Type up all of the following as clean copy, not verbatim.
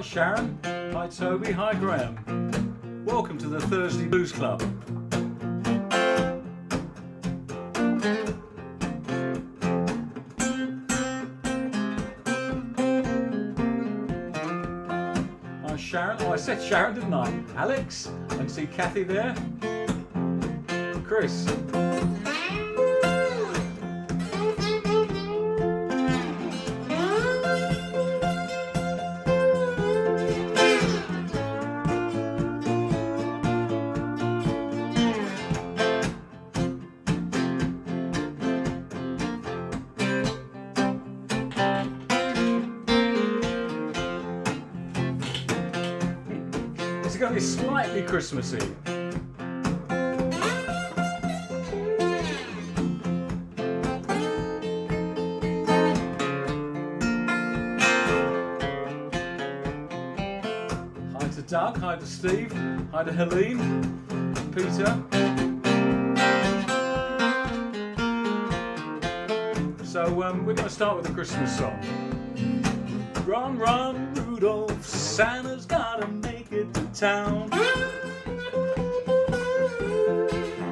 Hi Sharon, hi Toby, hi Graham. Welcome to the Thursday Blues Club. Hi Sharon, oh I said Sharon didn't I? Alex, I can see Kathy there. Chris. It's going to be slightly Christmassy. Hi to Doug, hi to Steve, hi to Helene, Peter. So we're going to start with a Christmas song. Run, run, Rudolph, Santa's gotta make it to town.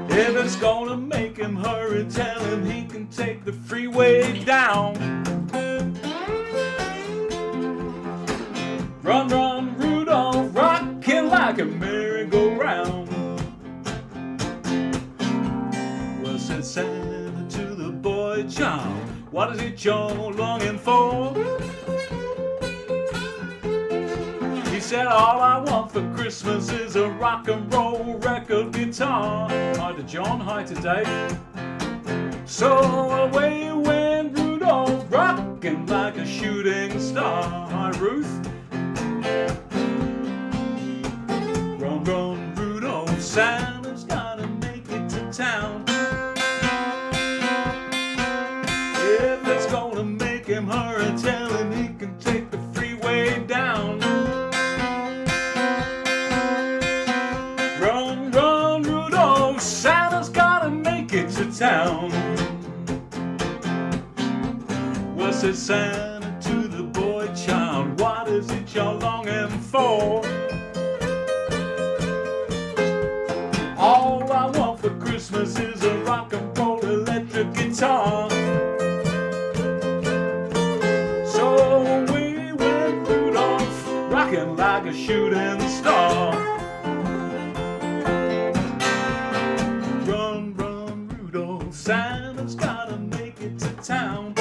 If it's gonna make him hurry, tell him he can take the freeway down. Run, run, Rudolph, rockin' like a merry-go-round. Well, said Santa to the boy child, what is it you're longing for? He said, all I want for Christmas is a rock and roll record guitar. Hi to John, hi to Dave. So away went Rudolph, rocking like a shooting star. Hi Ruth. Run, run, Rudolph, Santa's gotta make it to town. If it's gonna make him hurry, tell him he can take the freeway down. Run, run, Rudolph, Santa's gotta make it to town. Well, said Santa to the boy child, what is it you're longing for? All I want for Christmas is a rock and roll electric guitar. So away went Rudolph, rocking like a shooting star. Run, run, Rudolph, Santa's gotta make it to town.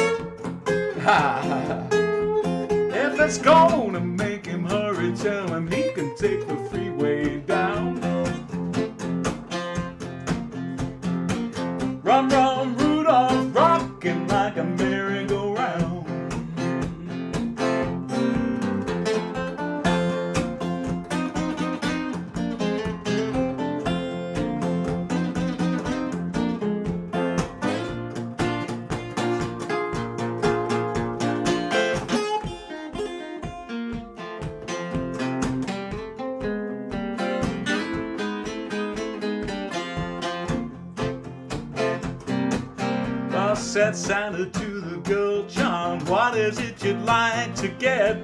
If it's gonna make him hurry, tell him he can take the freeway down. Run, run, Rudolph, rockin' like a merry-go-round. Said Santa to the girl John, what is it you'd like to get?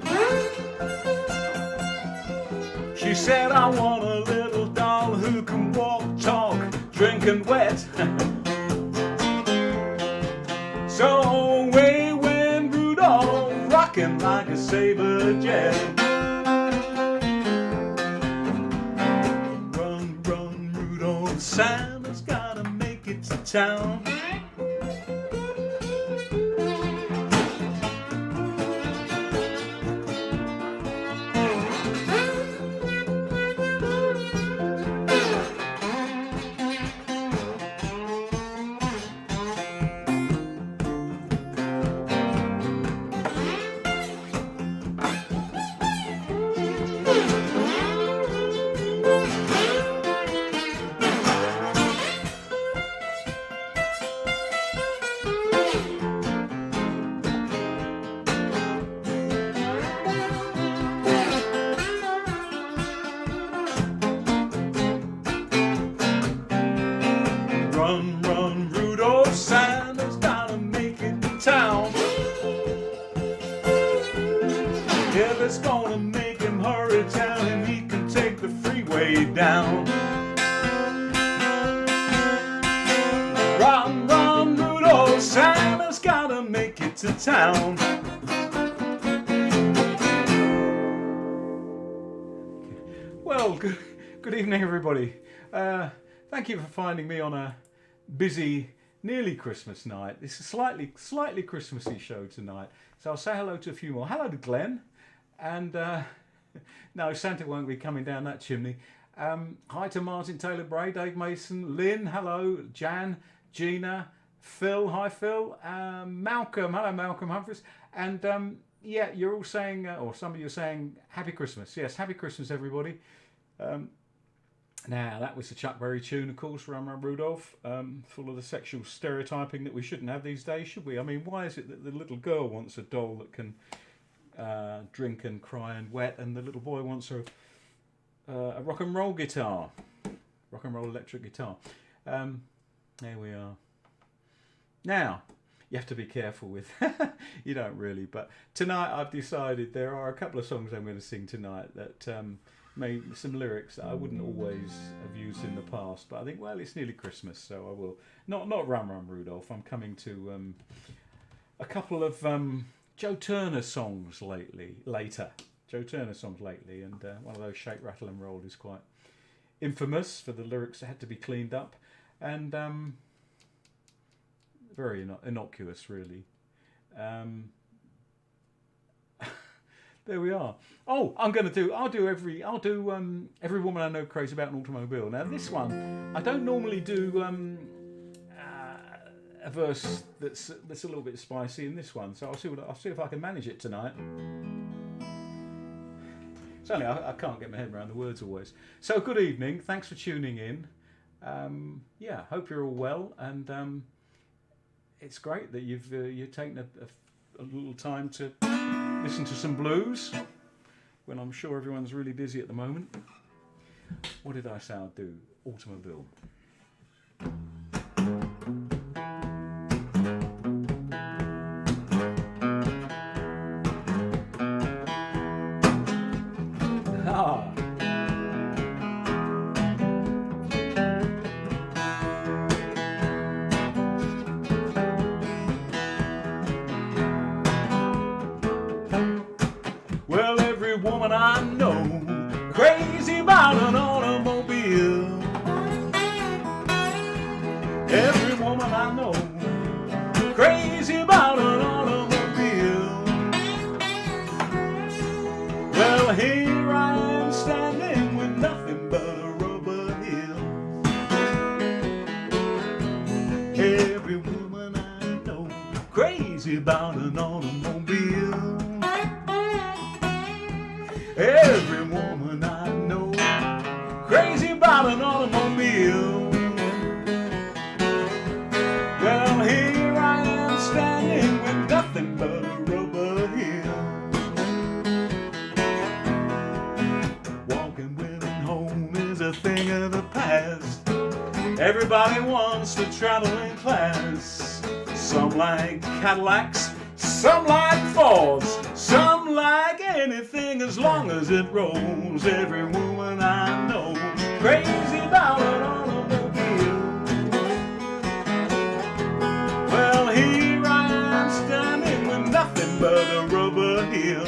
She said, I want a little doll who can walk, talk, drink and wet. So away went Rudolph, rocking like a saber jet. Run, run, Rudolph, Santa's gotta make it to town. Run, run, Rudolph, Santa's gotta make it to town. If it's gonna make him to town. Well, good evening, everybody. Thank you for finding me on a busy, nearly Christmas night. It's a slightly Christmassy show tonight. So I'll say hello to a few more. Hello to Glenn. And no, Santa won't be coming down that chimney. Hi to Martin Taylor Bray, Dave Mason, Lynn, hello, Jan, Gina, Phil, hi Phil, Malcolm, hello Malcolm Humphries. And yeah, you're all saying, or some of you are saying, Happy Christmas. Yes, Happy Christmas, everybody. Now, that was the Chuck Berry tune, of course, Run Run Rudolph, full of the sexual stereotyping that we shouldn't have these days, should we? I mean, why is it that the little girl wants a doll that can drink and cry and wet, and the little boy wants a rock and roll guitar, rock and roll electric guitar? There we are. Now, you have to be careful with, you don't really, but tonight I've decided there are a couple of songs I'm going to sing tonight that made some lyrics that I wouldn't always have used in the past, but I think, well, it's nearly Christmas, so I will. Not Run Run Rudolph. I'm coming to a couple of Joe Turner songs later. Joe Turner songs lately, and one of those Shake, Rattle and Roll is quite infamous for the lyrics that had to be cleaned up, and very innocuous, really. There we are. Oh, I'll do Every Woman I Know Crazy About an Automobile. Now this one, I don't normally do a verse that's a little bit spicy in this one, so I'll see if I can manage it tonight. It's only I can't get my head around the words always. So good evening, thanks for tuning in. Yeah, hope you're all well, and it's great that you've taken a little time to listen to some blues when I'm sure everyone's really busy at the moment. What did I say I'd do? Automobile. Ah. Well, every woman I know crazy about an automobile. Every woman I know crazy about an automobile. Well, here I am standing with nothing but a rubber heel. Every woman I know crazy about an automobile. Every woman I know crazy about an automobile. Well, here I am standing with nothing but a rubber heel. Walking women home is a thing of the past. Everybody wants to travel in class. Some like Cadillacs, some like Fords, some like anything as long as it rolls. Every woman I know crazy about an automobile. Well, here I am standing with nothing but a rubber heel.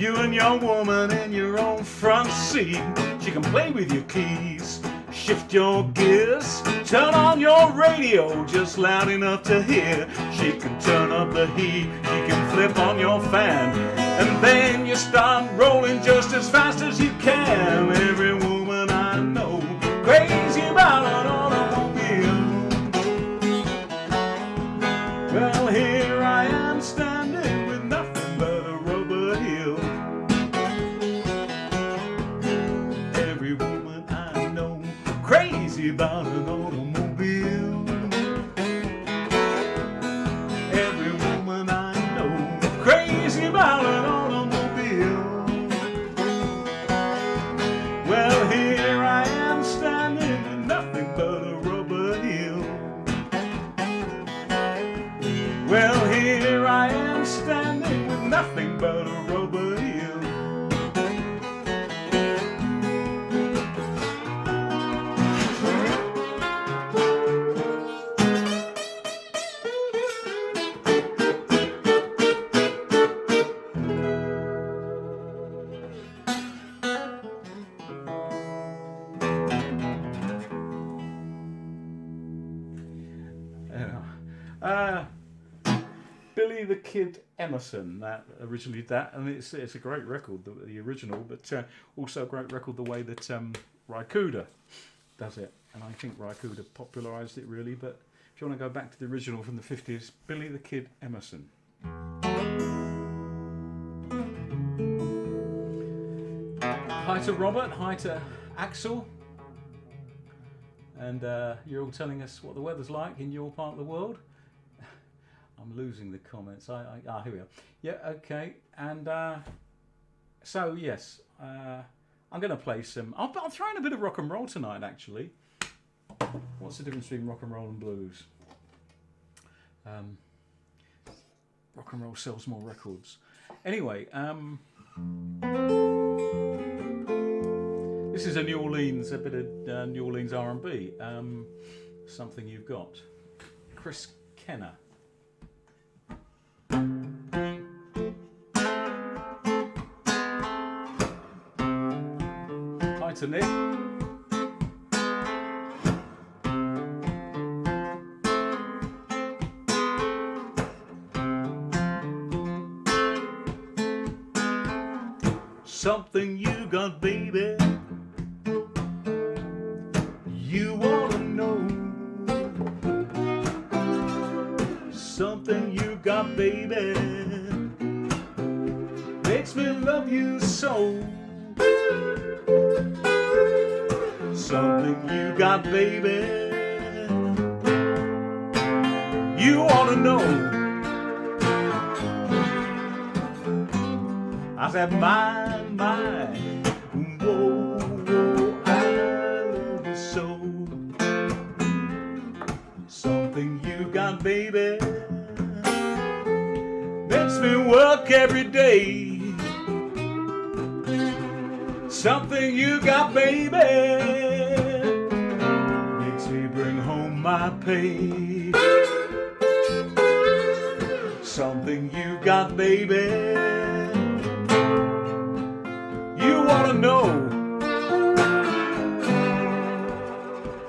You and your woman in your own front seat. She can play with your keys, shift your gears, turn on your radio just loud enough to hear. She can turn up the heat, she can flip on your fan, and then you start rolling just as fast as you can. Every woman I know crazy about an automobile. Well, here I am standing with nothing but a rubber heel. Every woman I know crazy about an automobile. Every woman I know crazy about an automobile. Well, here I am standing with nothing but a rubber heel. Well, here I am standing with nothing but a rubber heel. Billy the Kid Emerson, that originally that, and it's a great record, the original, but also a great record the way that Rykuda does it, and I think Rykuda popularised it really. But if you want to go back to the original from the 50s, Billy the Kid Emerson. Hi to Robert, hi to Axel, and you're all telling us what the weather's like in your part of the world. I'm losing the comments. Here we are. Yeah, okay. And so yes, I'm going to play some. I'm throwing a bit of rock and roll tonight. Actually, what's the difference between rock and roll and blues? Rock and roll sells more records. Anyway, this is a New Orleans, a bit of New Orleans R&B. Something You've Got. Chris Kenner. Hi to Nick. Something you got, baby, you wanna know. Something you got, baby, makes me love you so. Something you got, baby, you wanna know. I said, my, whoa, whoa, I love you so. Something you got, baby, makes me work every day. Something you got, baby, makes me bring home my pay. Something you got, baby, you wanna know.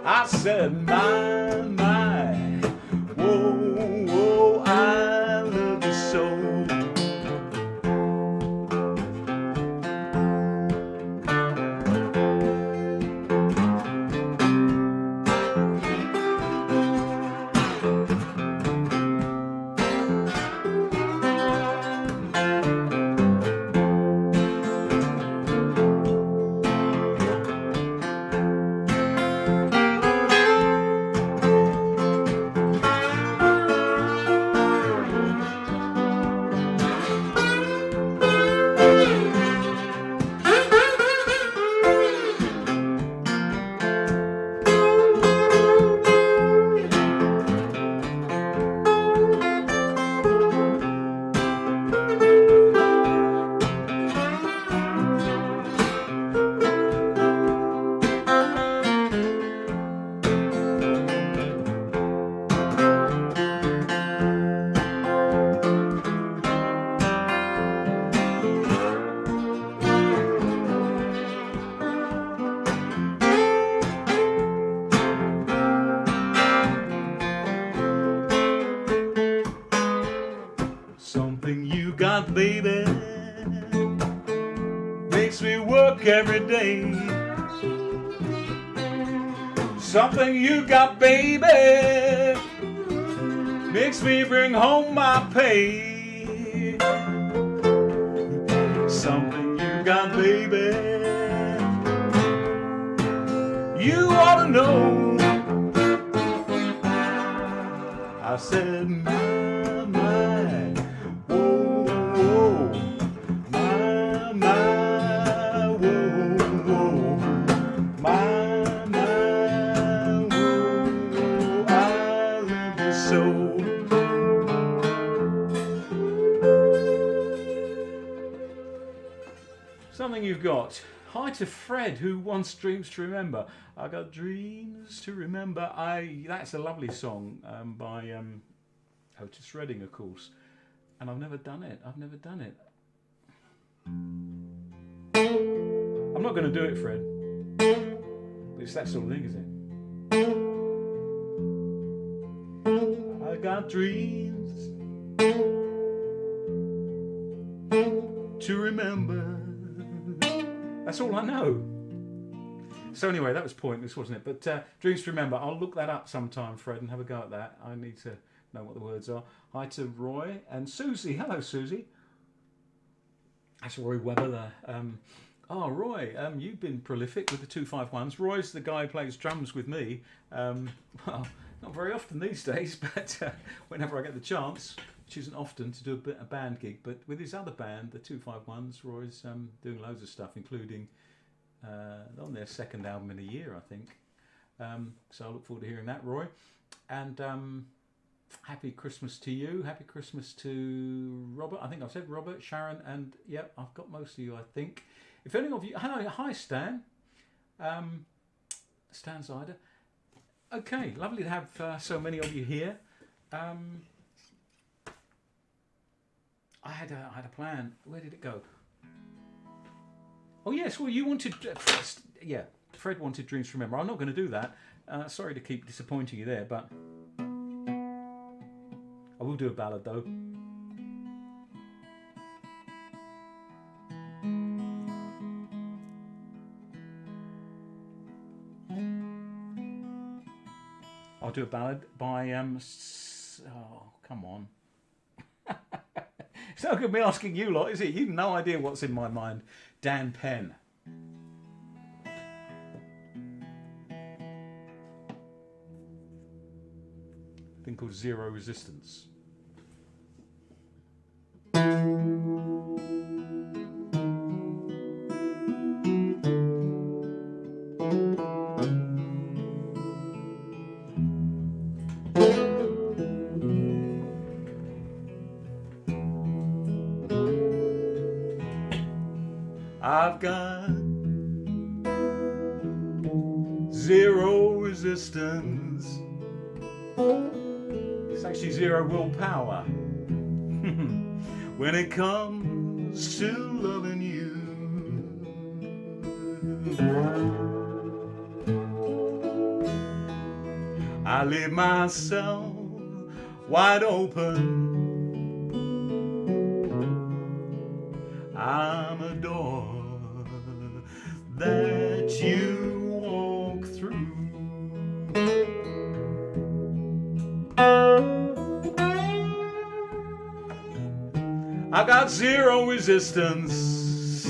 I said, my, whoa, whoa, I love you so. baby. Makes me work every day. Something you got, baby, makes me bring home my pay. Something you got, baby, you ought to know. I said, my, whoa, whoa, my, whoa, whoa, my, whoa, I love you so. Something you've got. Hi to Fred, who wants Dreams to Remember. I got dreams to remember. That's a lovely song by Otis Redding, of course. And I've never done it. I'm not going to do it, Fred. But it's that sort of thing, isn't it? I got dreams to remember. That's all I know. So anyway, that was pointless, wasn't it? But Dreams to Remember, I'll look that up sometime, Fred, and have a go at that. I need to know what the words are. Hi to Roy and Susie. Hello, Susie. That's Roy Webber there. Roy, you've been prolific with the 251s. Roy's the guy who plays drums with me. Well, not very often these days, but whenever I get the chance, which isn't often, to do a band gig. But with his other band, the 251s, Roy's doing loads of stuff, including on their second album in a year, I think. So I look forward to hearing that, Roy. And happy Christmas to you. Happy Christmas to Robert. I think I've said Robert, Sharon, and yep, I've got most of you, I think. If any of you... Hi, Stan. Stan Zider. Okay, lovely to have so many of you here. I had a plan. Where did it go? Oh yes, well you wanted, Fred wanted Dreams to Remember. I'm not going to do that. Sorry to keep disappointing you there, but I will do a ballad though. I'll do a ballad by oh come on. It's no good me asking you lot, is it? You've no idea what's in my mind. Dan Penn. Thing called Zero Resistance. I've got zero resistance. It's actually zero willpower when it comes to loving you. I leave myself wide open. I'm a door that you walk through. I got zero resistance.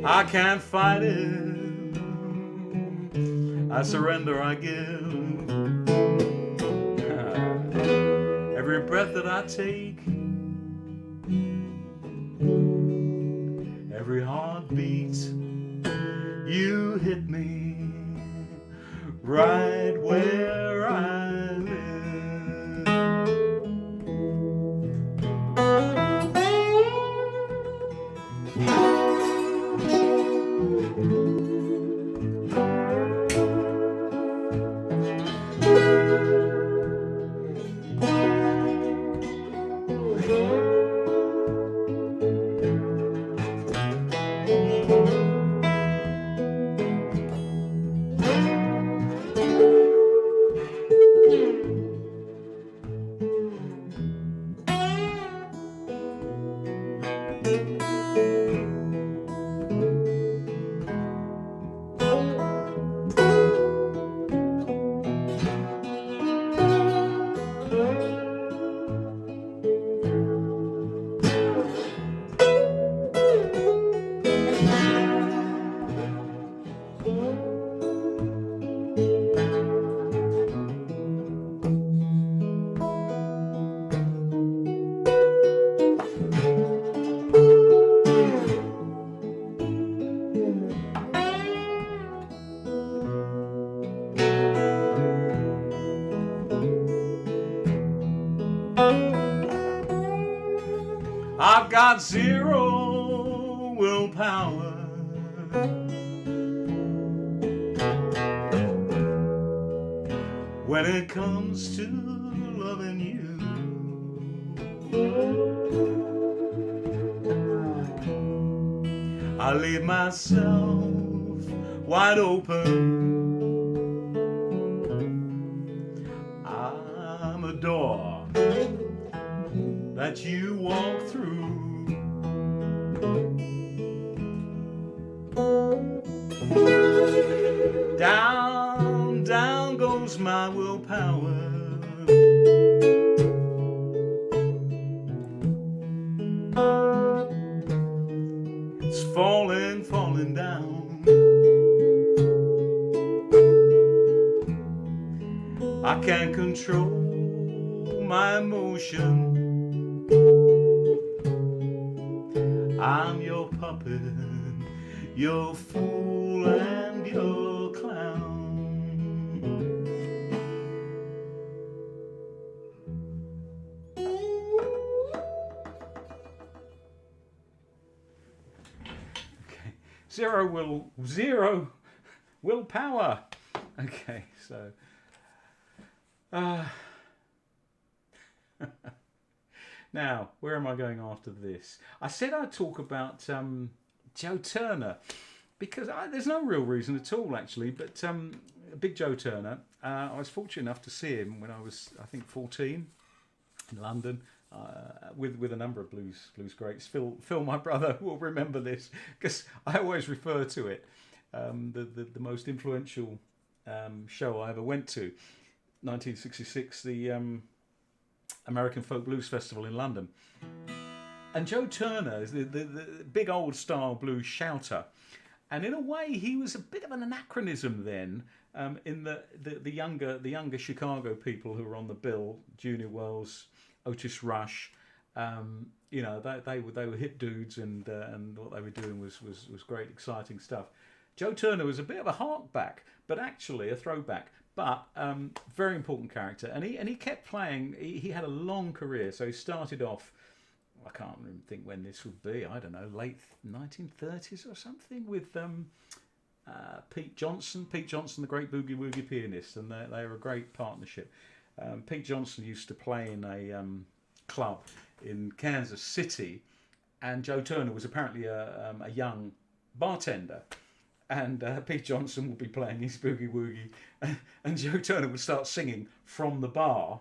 I can't fight it. I surrender, I give. Every breath that I take, every heartbeat, you hit me right where I live. I've got zero willpower. When it comes to loving you, I leave myself wide open. I'm a door that you walk through. Down, down goes my willpower. It's falling, falling down. I can't control my emotion. I'm your puppet, your fool and your clown. Okay, zero willpower. Okay, so now, where am I going after this? I said I'd talk about Joe Turner, because there's no real reason at all, actually, but Big Joe Turner, I was fortunate enough to see him when I was, I think, 14 in London, with a number of blues greats. Phil, my brother, will remember this, because I always refer to it, the most influential show I ever went to, 1966, the American Folk Blues Festival in London. And Joe Turner is the big old style blues shouter. And in a way, he was a bit of an anachronism then, in the younger Chicago people who were on the bill, Junior Wells, Otis Rush, you know, they were hip dudes, and what they were doing was great, exciting stuff. Joe Turner was a bit of a harkback, but actually a throwback. But very important character, and he kept playing. He had a long career, so he started off, I can't even think when this would be, I don't know, late 1930s or something, with Pete Johnson, the great boogie-woogie pianist, and they were a great partnership. Pete Johnson used to play in a club in Kansas City, and Joe Turner was apparently a young bartender. And Pete Johnson would be playing his boogie-woogie, and Joe Turner would start singing from the bar,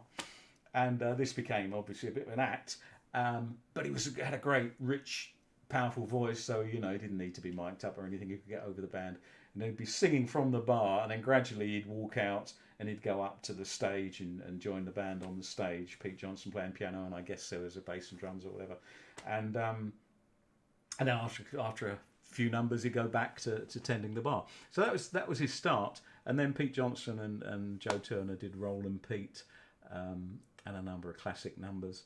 and this became obviously a bit of an act, but he had a great, rich, powerful voice, so, you know, he didn't need to be mic'd up or anything. He could get over the band, and he'd be singing from the bar, and then gradually he'd walk out and he'd go up to the stage and join the band on the stage, Pete Johnson playing piano, and I guess there was a bass and drums or whatever, and then after a few numbers, he'd go back to tending the bar. So that was his start, and then Pete Johnson and Joe Turner did Rollin' Pete, and a number of classic numbers.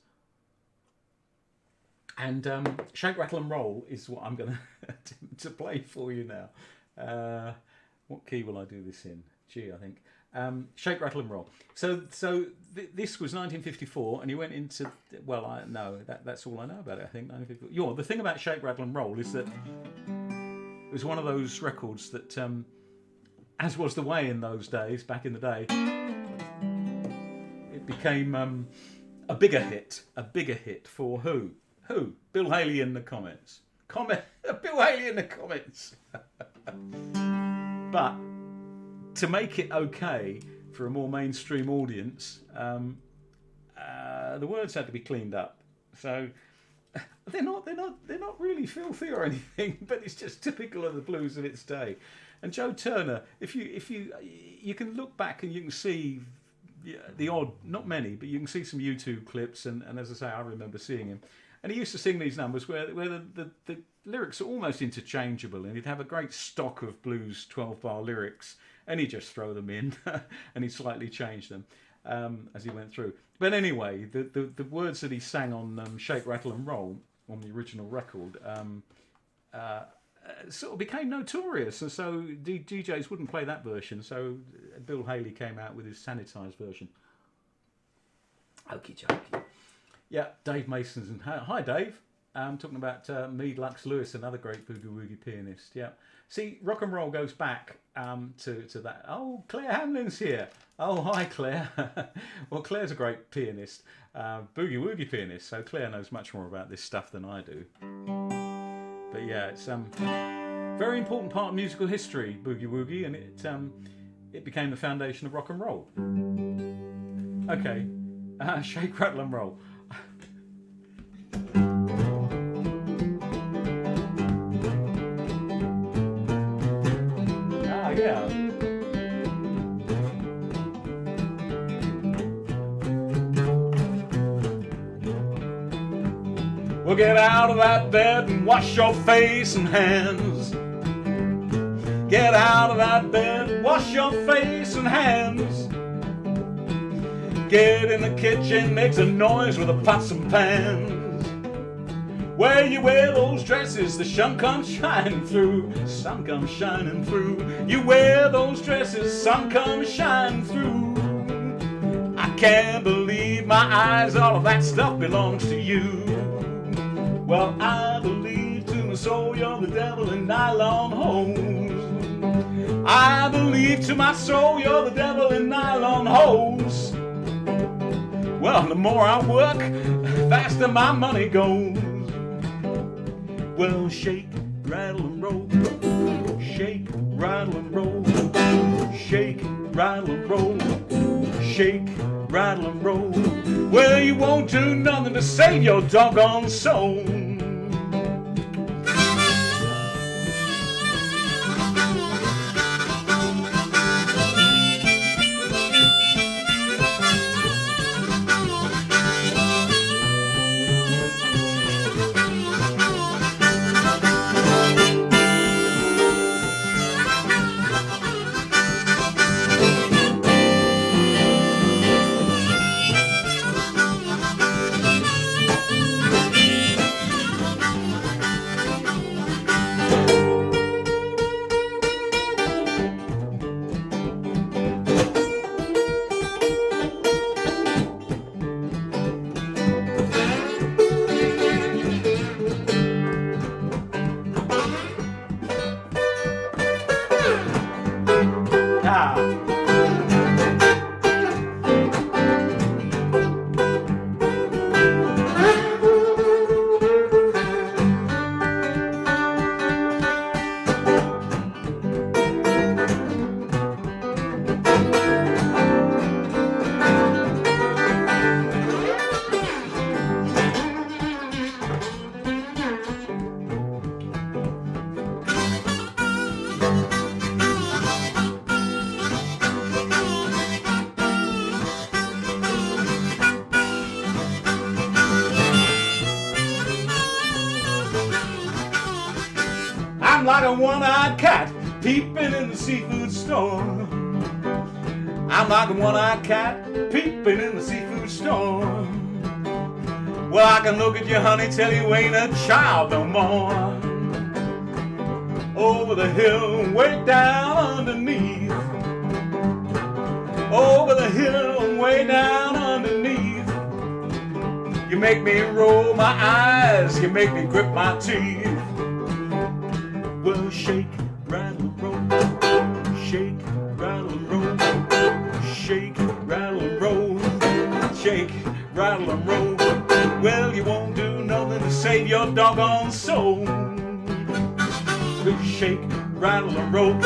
And Shake, Rattle and Roll is what I'm going to attempt to play for you now. What key will I do this in? G, I think. Shake, Rattle and Roll. So this was 1954, and he went into, well, that's all I know about it, I think, 1954. The thing about Shake, Rattle and Roll is that it was one of those records that, as was the way in those days, back in the day, it became a bigger hit for who? Who? Bill Haley in the comments. Bill Haley in the comments. But to make it okay for a more mainstream audience, the words had to be cleaned up. So they're not really filthy or anything, but it's just typical of the blues of its day. And Joe Turner, if you can look back and you can see the odd, not many, but you can see some YouTube clips, and as I say, I remember seeing him. And he used to sing these numbers where the lyrics are almost interchangeable, and he'd have a great stock of blues 12-bar lyrics, and he'd just throw them in, and he'd slightly change them as he went through. But anyway, the words that he sang on Shake, Rattle and Roll, on the original record, sort of became notorious, and so DJs wouldn't play that version, so Bill Haley came out with his sanitised version. Okie dokie. Yeah, Dave Mason's in. Hi, Dave. talking about Meade Lux Lewis, another great boogie-woogie pianist. Yeah. See, rock and roll goes back to that. Oh, Claire Hamlin's here. Oh, hi, Claire. Well, Claire's a great pianist, boogie-woogie pianist, so Claire knows much more about this stuff than I do. But yeah, it's very important part of musical history, boogie-woogie, and it became the foundation of rock and roll. Okay, shake, rattle and roll. Yeah. Well, get out of that bed and wash your face and hands. Get out of that bed and wash your face and hands. Get in the kitchen, make some noise with the pots and pans. Where you wear those dresses, the sun comes shining through. Sun comes shining through. You wear those dresses, sun comes shining through. I can't believe my eyes, all of that stuff belongs to you. Well, I believe to my soul you're the devil in nylon hose. I believe to my soul you're the devil in nylon hose. Well, the more I work, the faster my money goes. Well, shake, rattle and roll. Shake, rattle and roll. Shake, rattle and roll. Shake, rattle and roll. Well, you won't do nothing to save your doggone soul. I'm like a one-eyed cat peeping in the seafood store. I'm like a one-eyed cat peeping in the seafood store. Well, I can look at you, honey, tell you ain't a child no more. Over the hill, way down underneath. Over the hill, way down underneath. You make me roll my eyes, you make me grip my teeth. Well, shake, rattle and roll. Shake, rattle and roll. Shake, rattle and roll. Shake, rattle and roll. Well, you won't do nothing to save your doggone soul. Well, shake, rattle and roll.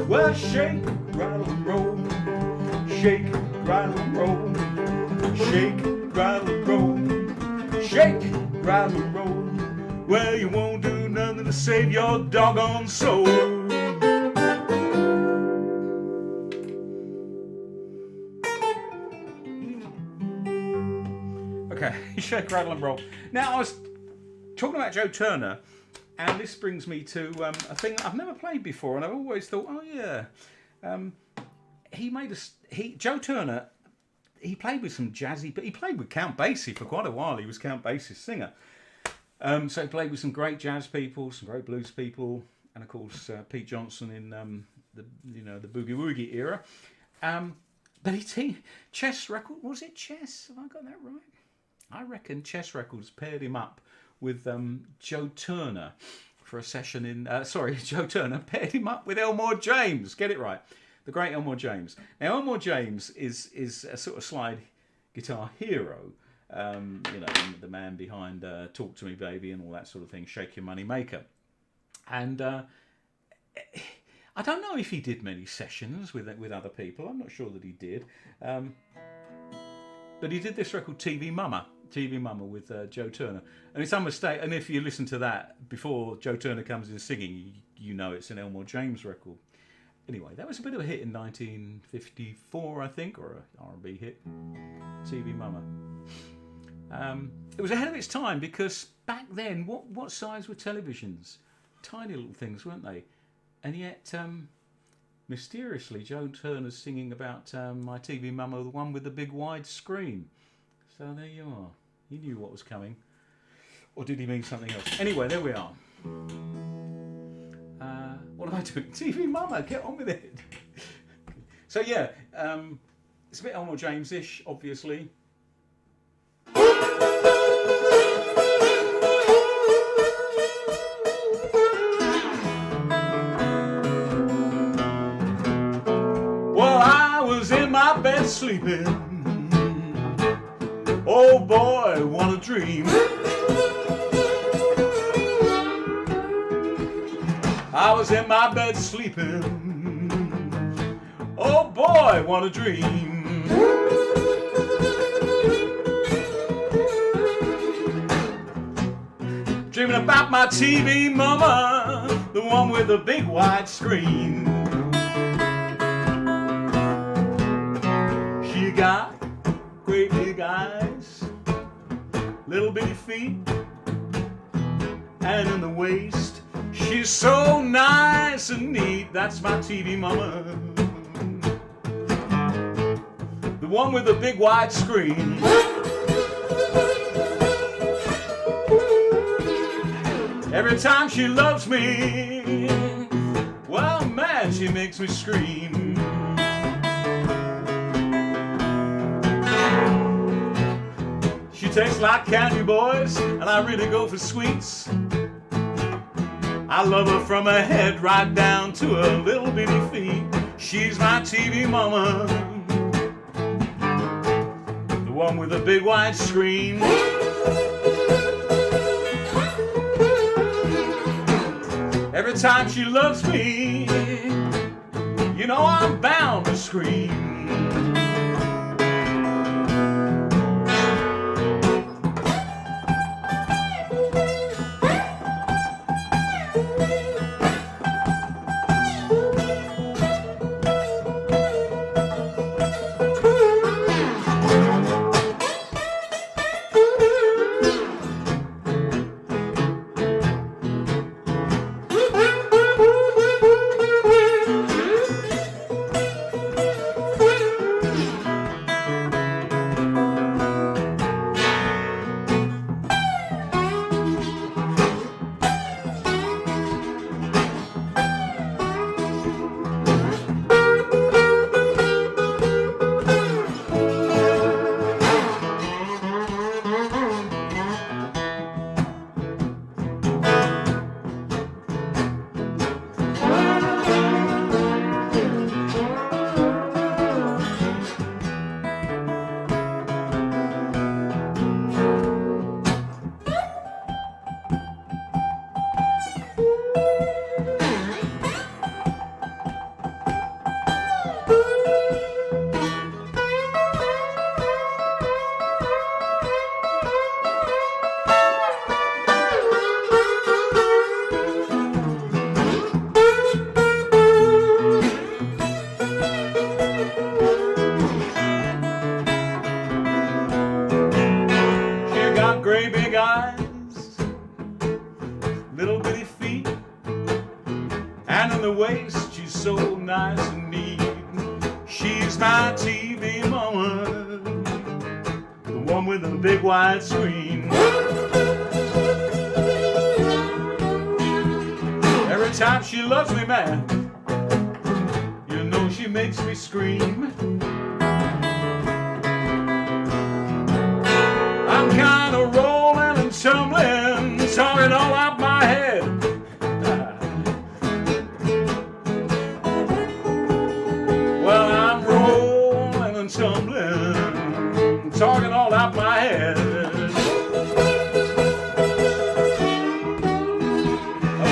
Well, shake, rattle and roll. Shake, rattle and roll. Shake, rattle and roll. Shake, rattle and roll. Well, you won't do nothing to save your doggone soul. Okay, shake, rattle and roll. Now, I was talking about Joe Turner And this brings me to a thing I've never played before, and I've always thought, oh yeah, Joe Turner. He played with some jazzy, but he played with Count Basie for quite a while. He was Count Basie's singer. So he played with some great jazz people, some great blues people, and of course Pete Johnson in the boogie woogie era. But Chess Records, was it Chess? Have I got that right? I reckon Chess Records paired him up with Joe Turner for a session in. Joe Turner paired him up with Elmore James. Get it right, the great Elmore James. Now Elmore James is a sort of slide guitar hero. The man behind Talk to Me Baby and all that sort of thing, Shake Your Money Maker. And I don't know if he did many sessions with other people. I'm not sure that he did. But he did this record, TV Mama with Joe Turner. And it's unmistakable. And if you listen to that before Joe Turner comes in singing, you know it's an Elmore James record. Anyway, that was a bit of a hit in 1954, I think, or an R&B hit. TV Mama. It was ahead of its time because back then, what size were televisions? Tiny little things, weren't they? And yet, mysteriously, Joe Turner's singing about My TV Mama, the one with the big wide screen. So there you are. He knew what was coming. Or did he mean something else? Anyway, there we are. What am I doing? TV Mama, get on with it. So yeah, it's a bit Elmore James-ish, obviously. Well, I was in my bed sleeping. Oh boy, what a dream. I was in my bed sleeping. Oh boy, what a dream. Dreaming about my TV mama, the one with the big wide screen. She got great big eyes, little bitty feet, and in the waist she's so nice and neat. That's my TV mama, the one with the big wide screen. Every time she loves me, well man, she makes me scream. She tastes like candy, boys, and I really go for sweets. I love her from her head right down to her little bitty feet. She's my TV mama, the one with the big wide screen. Every time she loves me, you know I'm bound to scream. in the waist, she's so nice and neat. She's my TV mama, the one with the big wide screen. Every time she loves me, man, you know she makes me scream. I'm kind of rolling and tumbling, talking all out my head. Well, I'm rolling and tumbling, talking all out my head.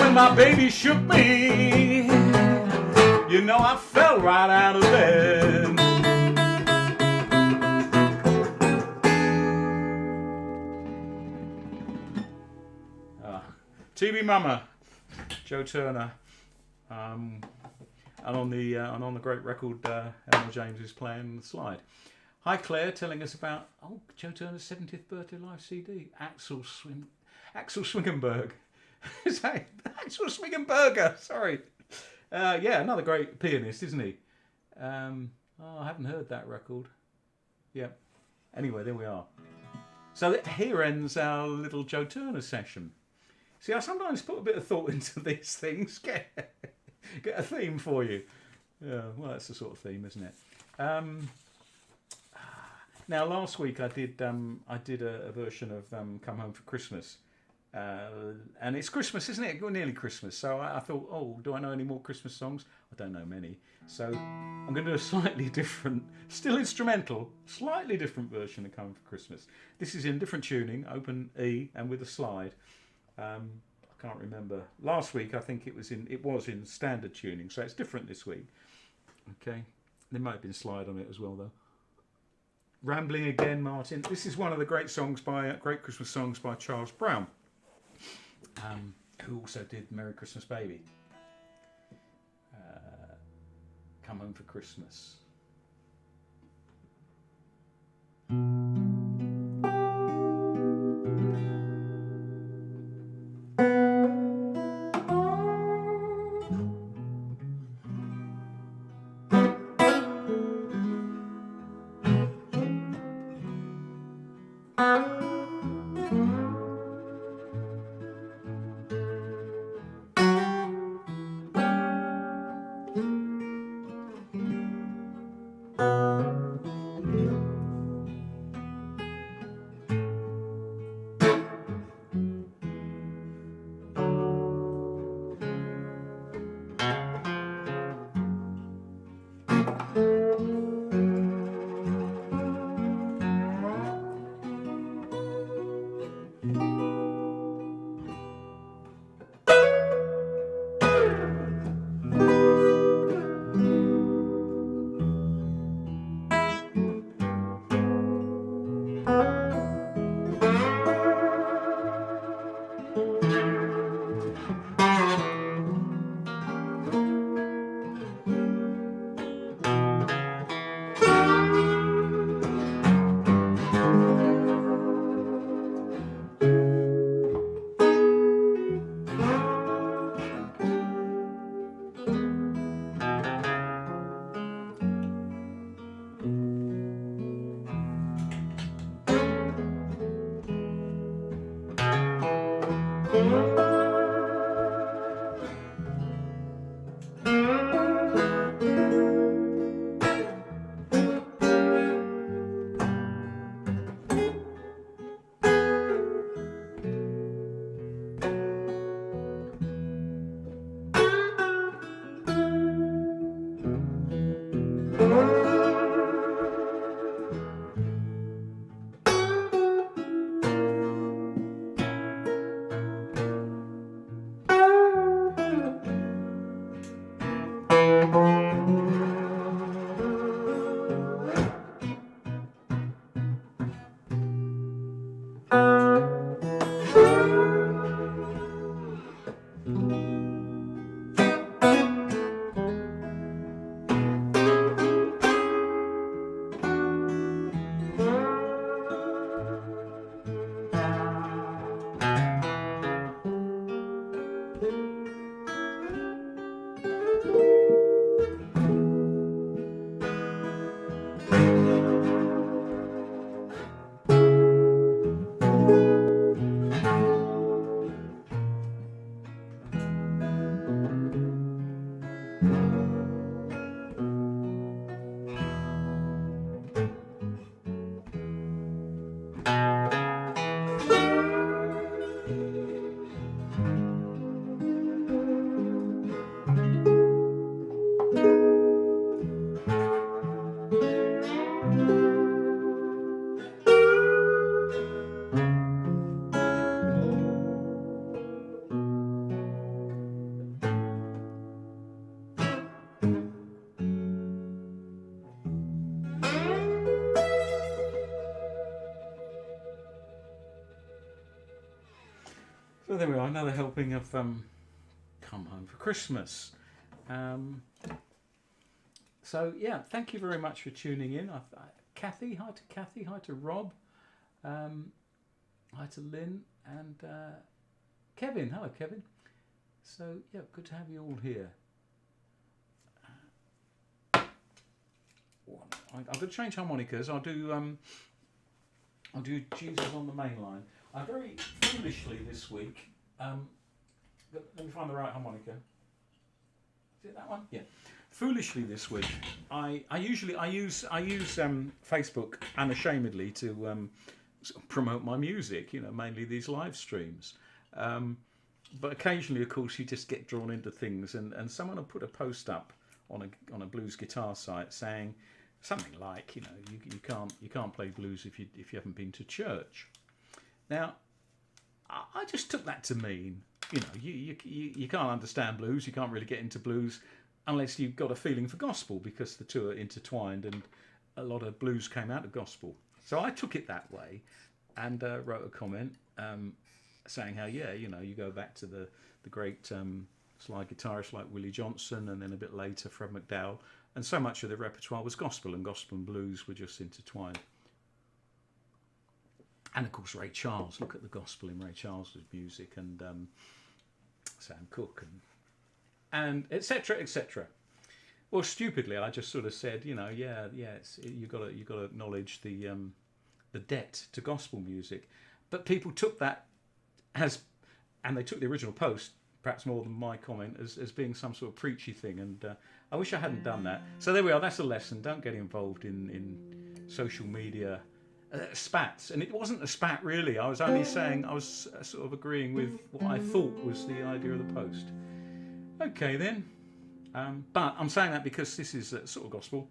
When my baby shook me, you know I fell right out of bed. TV Mama, Joe Turner, and on the great record, Eleanor James is playing the slide. Hi Claire, telling us about Joe Turner's 70th birthday live CD. Axel Swingenberg. Is that Axel Swingenberger? Sorry. Yeah, another great pianist, isn't he? I haven't heard that record. Yeah. Anyway, there we are. So here ends our little Joe Turner session. See, I sometimes put a bit of thought into these things. Get a theme for you. Yeah, well, that's the sort of theme, isn't it? Now, last week I did a version of "Come Home for Christmas," and it's Christmas, isn't it? We're nearly Christmas, so I thought, do I know any more Christmas songs? I don't know many, so I'm going to do a slightly different, still instrumental, slightly different version of "Come Home for Christmas." This is in different tuning, open E, and with a slide. I can't remember. Last week I think it was in standard tuning, so it's different this week. Okay, there might have been slide on it as well though. Rambling again, Martin. This is one of the great Christmas songs by Charles Brown, who also did "Merry Christmas, Baby." Come Home for Christmas. So there we are, another helping of Come Home for Christmas. So yeah, thank you very much for tuning in. Kathy, hi to Kathy, hi to Rob, hi to Lynn, and Kevin. Hello, Kevin. So yeah, good to have you all here. I'm going to change harmonicas. I'll do Jesus on the main line. I very foolishly this week. Let me find the right harmonica. Is it that one? Yeah. Foolishly this week, I usually use Facebook unashamedly to promote my music. You know, mainly these live streams. But occasionally, of course, you just get drawn into things, and someone will put a post up on a blues guitar site saying something like, you know, you can't play blues if you haven't been to church. Now, I just took that to mean, you know, you can't understand blues, you can't really get into blues unless you've got a feeling for gospel, because the two are intertwined, and a lot of blues came out of gospel. So I took it that way, and wrote a comment saying how, yeah, you know, you go back to the great slide guitarists like Willie Johnson, and then a bit later Fred McNeill, and so much of the repertoire was gospel, and gospel and blues were just intertwined. And of course Ray Charles, look at the gospel in Ray Charles's music, and Sam Cooke, and etc. etc. Well, stupidly, I just sort of said, you know, yeah, you got to acknowledge the debt to gospel music, but people took that as, and they took the original post, perhaps more than my comment, as being some sort of preachy thing, and I wish I hadn't done that. So there we are. That's a lesson. Don't get involved in social media spats. And it wasn't a spat really. I was only saying, I was sort of agreeing with what I thought was the idea of the post. Okay then. But I'm saying that because this is sort of gospel.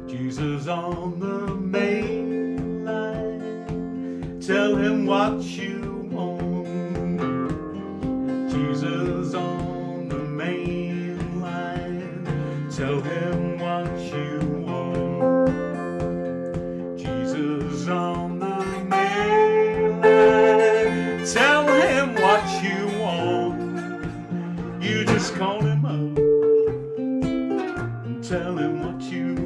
Jesus on the main line, tell him what you want. Jesus on the main line, tell him what you want. Jesus on the main line, tell him what you want. You just call him up and tell him what you want.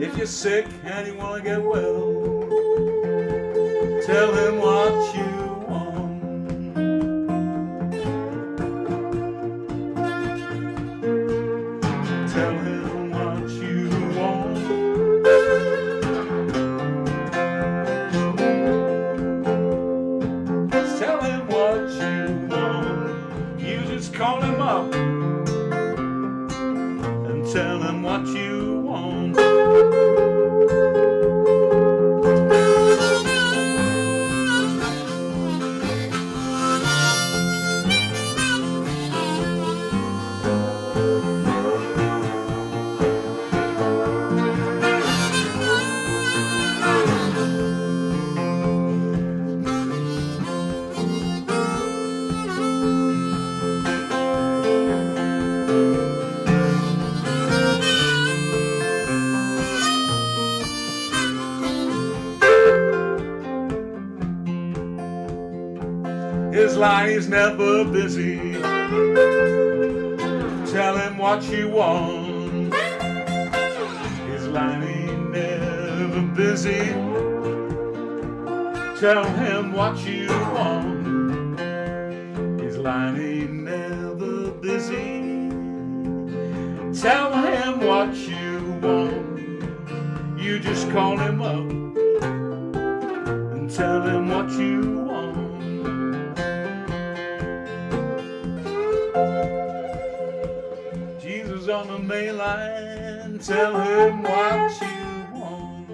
If you're sick and you want to get well, tell him what you want. Tell him what you want. Tell him what you want. You just call him up and tell him what you want. His line is never busy. Tell him what you want. His line ain't never busy. Tell him what you want. His line ain't never busy. Tell him what you want. You just call him up and tell him what you want. Jesus on the main line, tell him what you want.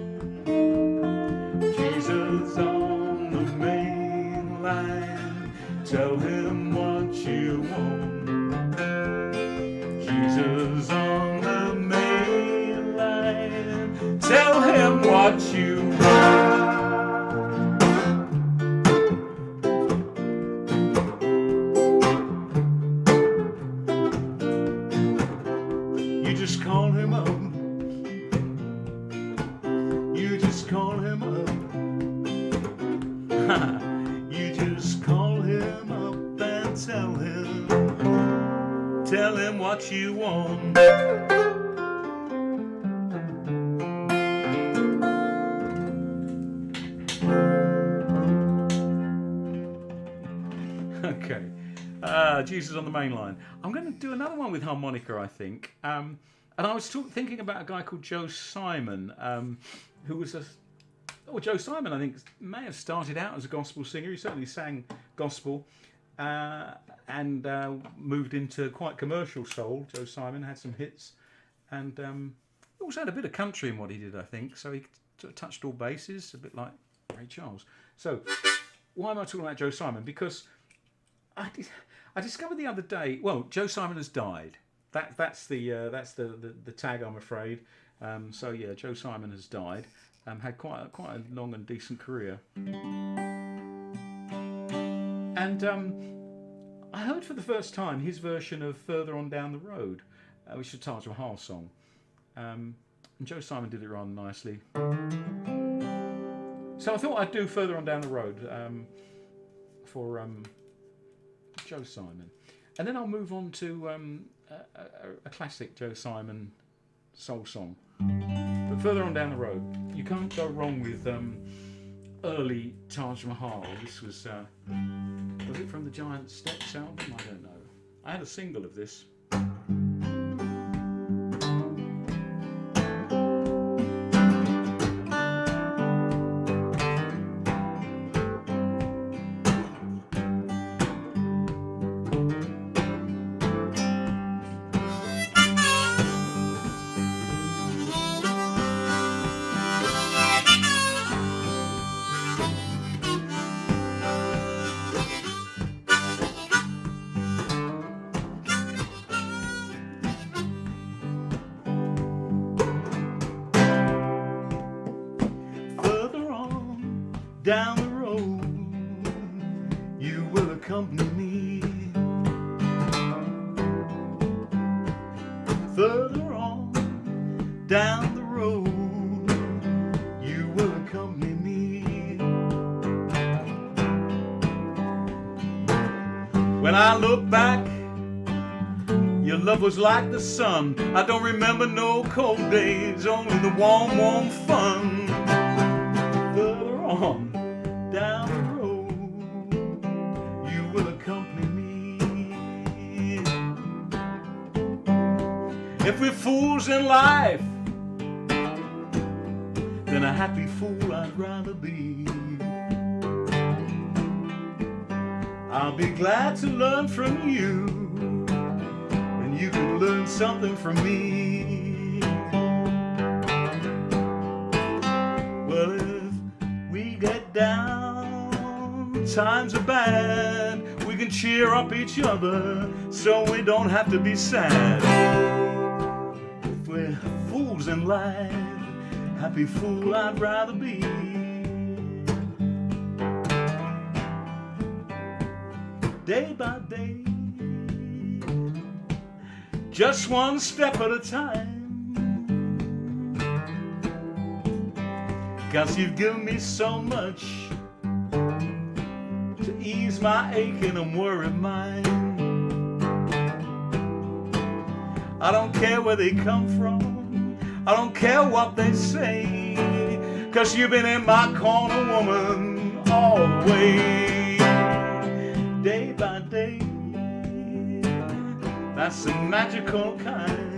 Jesus on the main line, tell him what you want. Jesus on the main line, tell him what you want. You just call him up. You just call him up. You just call him up and tell him what you want. Okay, Jesus on the main line. I'm going to do another one with harmonica, I think. And I was thinking about a guy called Joe Simon, who was Joe Simon, I think, may have started out as a gospel singer. He certainly sang gospel and moved into quite commercial soul. Joe Simon had some hits, and he also had a bit of country in what he did, I think. So he sort of touched all bases, a bit like Ray Charles. So why am I talking about Joe Simon? Because I discovered the other day. Well, Joe Simon has died. That's the tag, I'm afraid. So yeah, Joe Simon has died. Had quite a long and decent career. And I heard for the first time his version of "Further On Down the Road," which is a Taj Mahal song. And Joe Simon did it rather nicely. So I thought I'd do "Further On Down the Road" for Joe Simon, and then I'll move on to a classic Joe Simon soul song. But "Further On Down the Road," you can't go wrong with early Taj Mahal. This was it from the Giant Steps album? I don't know. I had a single of this. Down the road, you will accompany me. Further on, down the road, you will accompany me. When I look back, your love was like the sun. I don't remember no cold days, only the warm, warm fun. Further on, down the road, you will accompany me. If we're fools in life, then a happy fool I'd rather be. I'll be glad to learn from you, and you can learn something from me. Well, if we get down, times are bad, we can cheer up each other so we don't have to be sad. If we're fools in life, happy fool I'd rather be. Day by day, just one step at a time. 'Cause you've given me so much to ease ease my aching and worried mind. I don't care where they come from, I don't care what they say, 'cause you've been in my corner, woman, all the way. Day by day, that's the magical kind.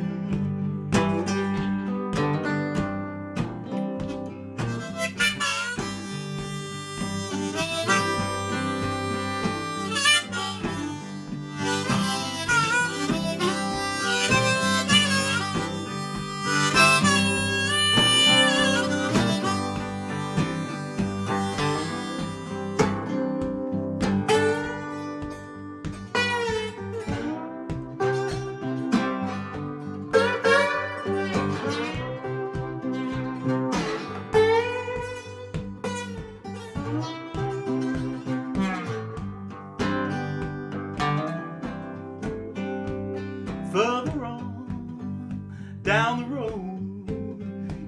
Further on, down the road,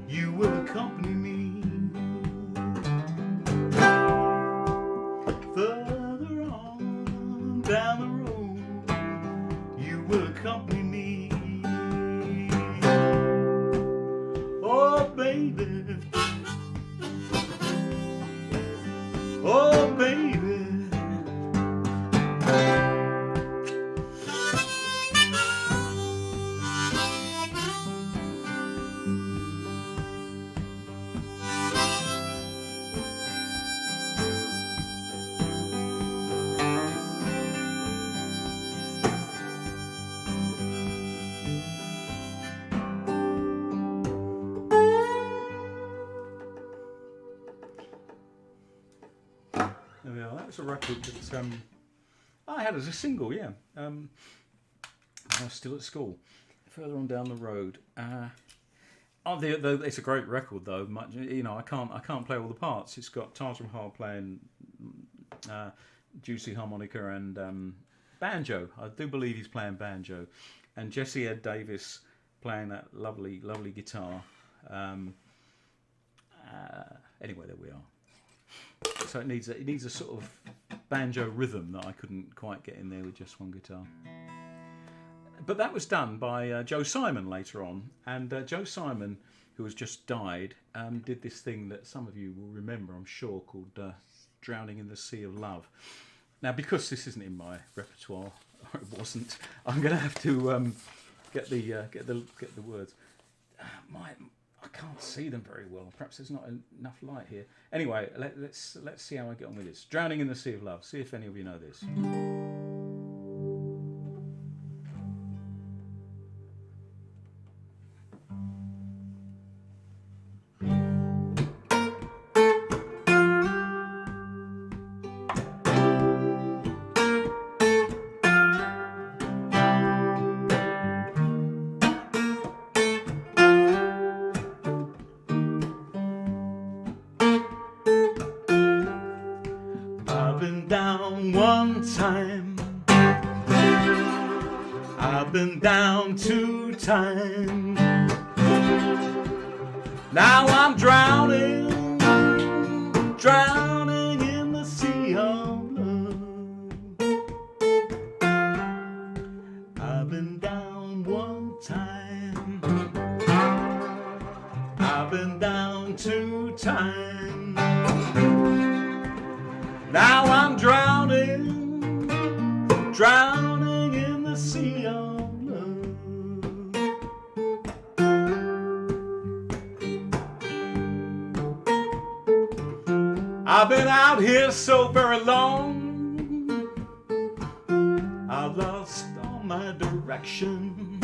you will accompany me. Further on, down the road, you will accompany me. Oh, baby. Oh, baby. There we are. That was a record that I had as a single, yeah. I was still at school. Further on down the road. It's a great record though. Much, I can't play all the parts. It's got Taj Mahal playing juicy harmonica and banjo. I do believe he's playing banjo, and Jesse Ed Davis playing that lovely guitar. Anyway, there we are. So it needs a sort of banjo rhythm that I couldn't quite get in there with just one guitar. But that was done by Joe Simon later on, and Joe Simon, who has just died, did this thing that some of you will remember, I'm sure, called "Drowning in the Sea of Love." Now, because this isn't in my repertoire, or it wasn't, I'm going to have to get the words. I can't see them very well. Perhaps there's not enough light here. Anyway, let's see how I get on with this. "Drowning in the Sea of Love." See if any of you know this. One time, I've been down 2 times. Now I'm drowning in the sea of love. I've been down 1 time, I've been down 2 times. Now I'm drowning in the sea of love. I've been out here so very long, I've lost all my direction.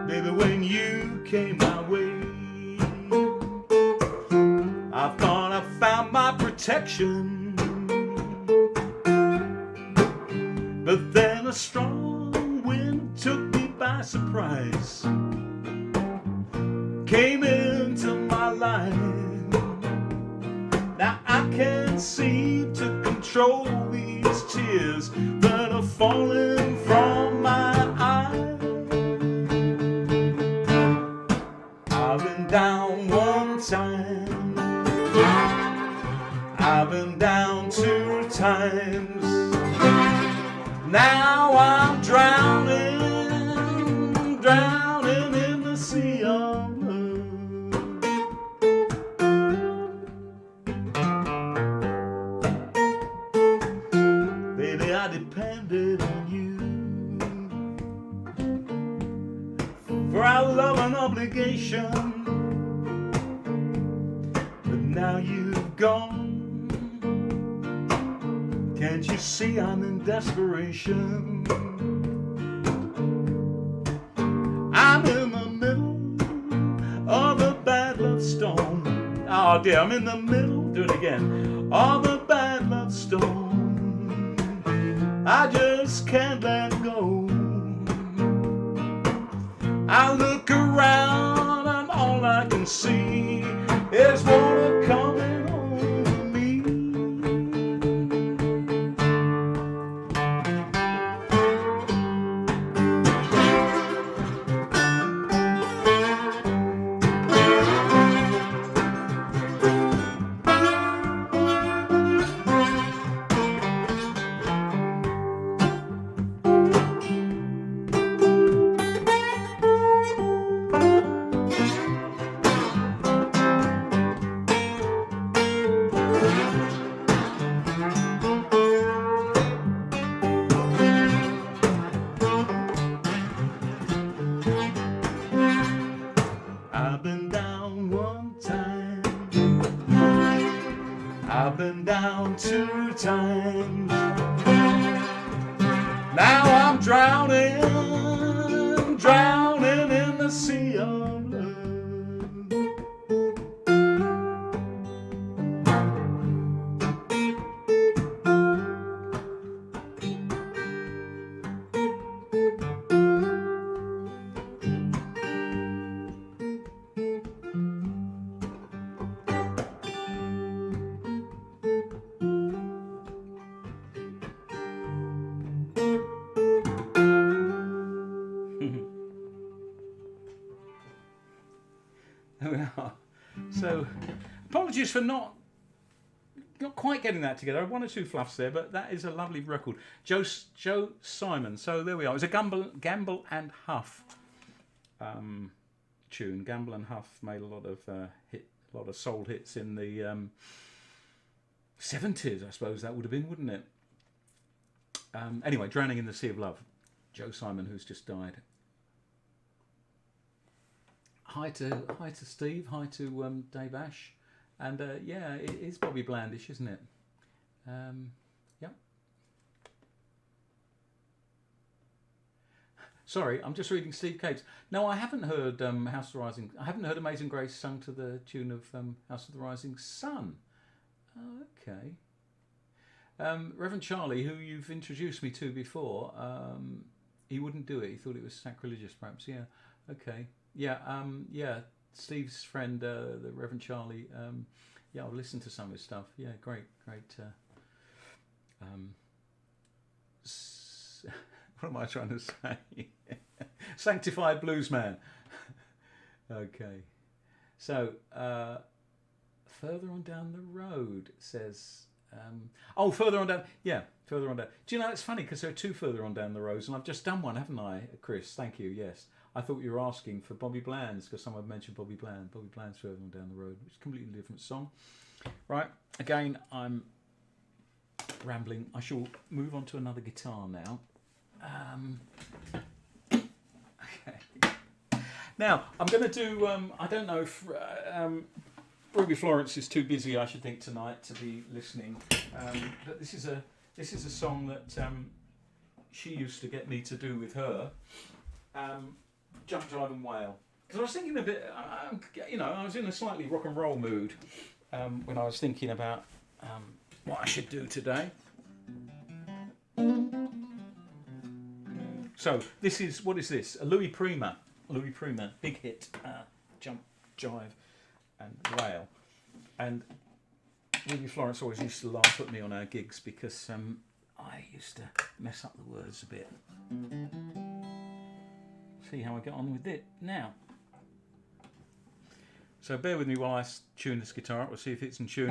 Baby, when you came my way, I thought I found my protection. But then a strong wind took me by surprise, came into my life. Now I can't seem to control these tears that are falling from my eyes. I've been down 1 time, I've been down 2 times. Now I'm drowning, drowning in the sea of love. Baby, I depended on you for our love and obligation, but now you've gone. Can't you see I'm in desperation? I'm in the middle of a bad love storm. Oh dear, I'm in the middle, do it again, of a bad love storm. I just can't let go. I look around and all I can see is water coming over me. I've been down 1 time, I've been down 2 times. Now I'm drowning, drowning in the sea of love. There we are. So, apologies for not quite getting that together. 1 or 2 fluffs there, but that is a lovely record. Joe Simon. So there we are. It was a Gamble and Huff tune. Gamble and Huff made a lot of soul hits in the 70s. I suppose that would have been, wouldn't it? Anyway, Drowning in the Sea of Love. Joe Simon, who's just died. Hi to Steve, hi to Dave Ash, and yeah, it is Bobby Blandish, isn't it? Yep. Sorry, I'm just reading Steve Capes. No, I haven't heard House of the Rising. I haven't heard Amazing Grace sung to the tune of House of the Rising Sun. Oh, okay. Reverend Charlie, who you've introduced me to before, he wouldn't do it. He thought it was sacrilegious, perhaps. Yeah. Okay. Yeah, yeah. Steve's friend, the Reverend Charlie. Yeah, I'll listen to some of his stuff. Yeah, great. What am I trying to say? Sanctified bluesman. Okay. So, further on down the road says. Further on down. Yeah, further on down. Do you know, it's funny because there are 2 further on down the roads, and I've just done one, haven't I, Chris? Thank you. Yes. I thought you were asking for Bobby Bland's because someone mentioned Bobby Bland. Bobby Bland's further on down the road, which is a completely different song. Right, again, I'm rambling. I shall move on to another guitar now. Okay. Now, I'm going to do, I don't know if Ruby Florence is too busy, I should think, tonight to be listening. But this is a song that she used to get me to do with her. Jump, Drive and Wail. Because I was thinking a bit, I was in a slightly rock and roll mood when I was thinking about what I should do today. So what is this? A Louis Prima, big hit, Jump, Jive and Wail. And Ruby Florence always used to laugh at me on our gigs because I used to mess up the words a bit. See how I get on with it now. So bear with me while I tune this guitar up. We'll see if it's in tune.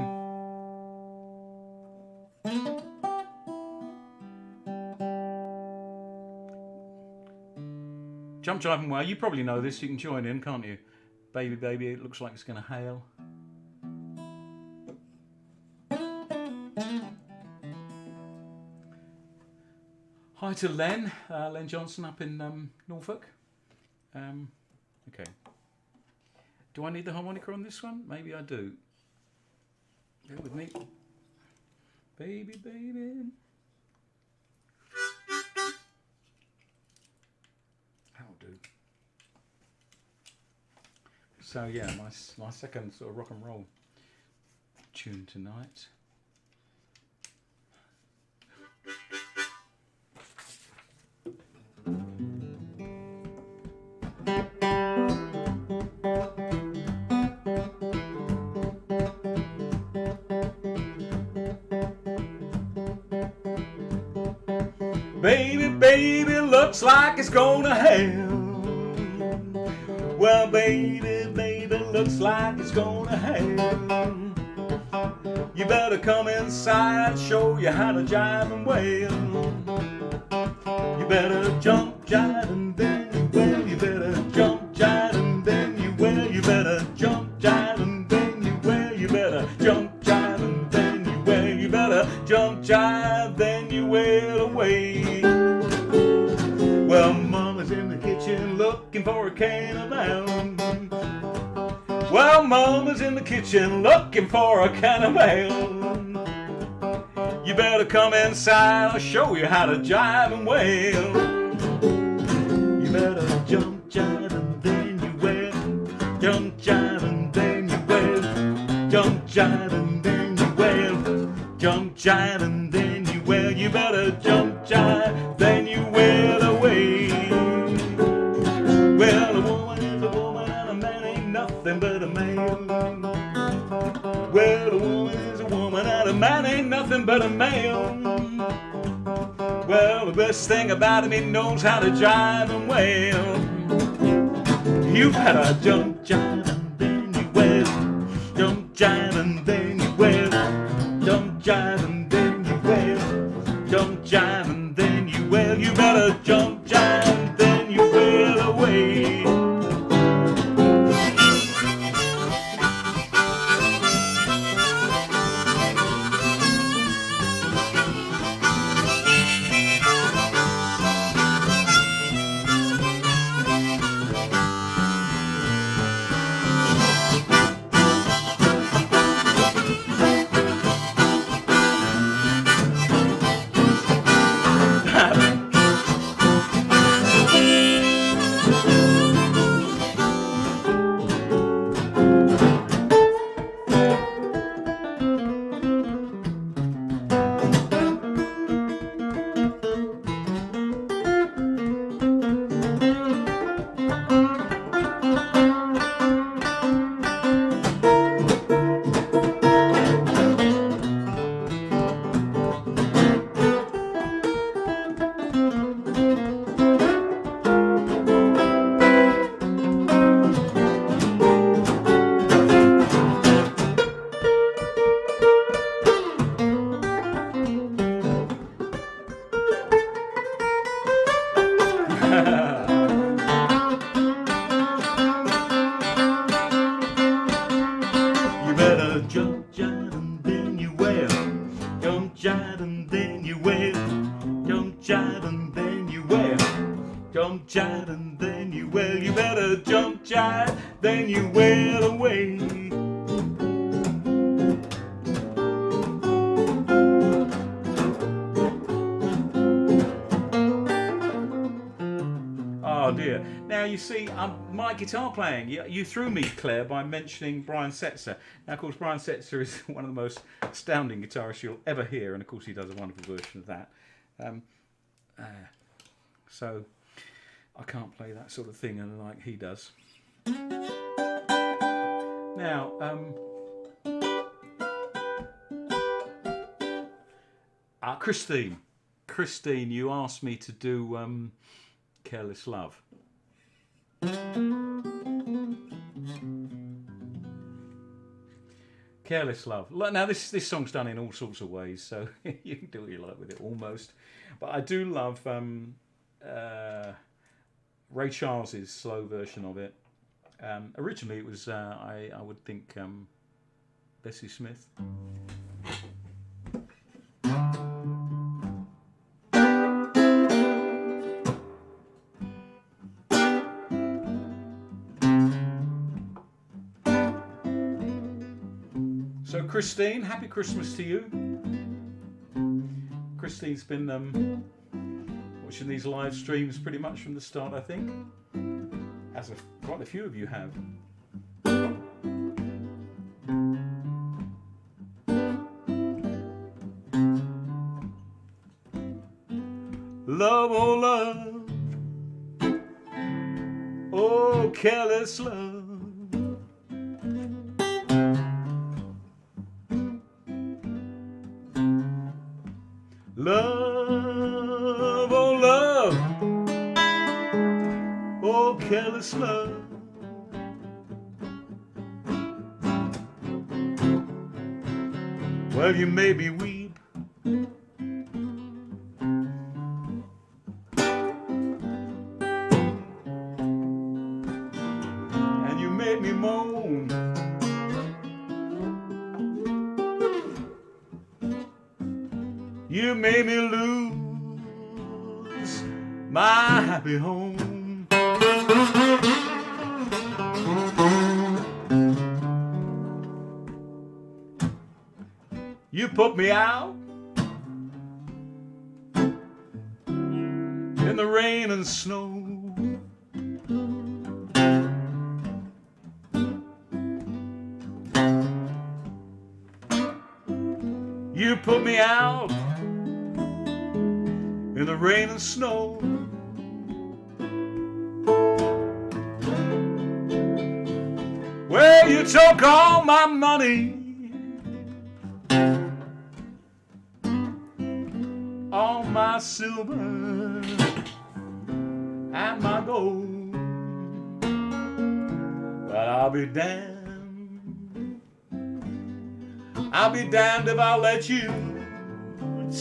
Jump Jive and Way, you probably know this, you can join in, can't you? Baby, baby, it looks like it's going to hail. Hi to Len, Len Johnson up in Norfolk. Okay. Do I need the harmonica on this one? Maybe I do. Bear with me. Baby, baby. That'll do. So yeah, my second sort of rock and roll tune tonight. Baby, baby, looks like it's gonna hail. Well, baby, baby, looks like it's gonna hail. You better come inside, show you how to jive and wail. You better jump, jive, and then you wail. You better jump, jive, and then you wail. You better jump, jive, and then you wail. You better jump, jive, and then you wail. You better jump, jive, then you wail away. Well, Mama's in the kitchen looking for a can of ale. Well, Mama's in the kitchen looking for a can of ale. You better come inside, I'll show you how to jive and wail. You better jump, jive, and then you wail. Jump, jive, and then you wail. Jump, jive, and then you wail. Jump, jive, and then you wail. You better jump, jive, then you wail away. Well, a woman is a woman and a man ain't nothing but a man. Well, a woman is a woman and a man ain't nothing but a man. Well, the best thing about him, he knows how to jive and wail. You better jump, jive, and then you wail. Jump, jive, and then you wail. Jump, jive, and then you wail. Jump, jive, and then you wail. You better jump, jive, and then you wail away. Jump, jive, and then you wail. You better jump, jive, then you wail away. Oh dear. Now you see, my guitar playing. You threw me, Claire, by mentioning Brian Setzer. Now, of course, Brian Setzer is one of the most astounding guitarists you'll ever hear, and of course he does a wonderful version of that. So I can't play that sort of thing like he does. Now, Christine, you asked me to do Careless Love. Careless Love. Now this song's done in all sorts of ways, so you can do what you like with it almost. But I do love Ray Charles's slow version of it. Originally it was I would think Bessie Smith. So Christine, happy Christmas to you. Christine's been watching these live streams pretty much from the start, I think, as quite a few of you have. Love, oh love, oh careless love. Love, oh love, oh careless love. Well, you made me weep, and you made me moan. You made me lose my happy home. You put me out in the rain and snow. You put me out in the rain and snow. Well, you took all my money, all my silver and my gold. But I'll be damned if I'll let you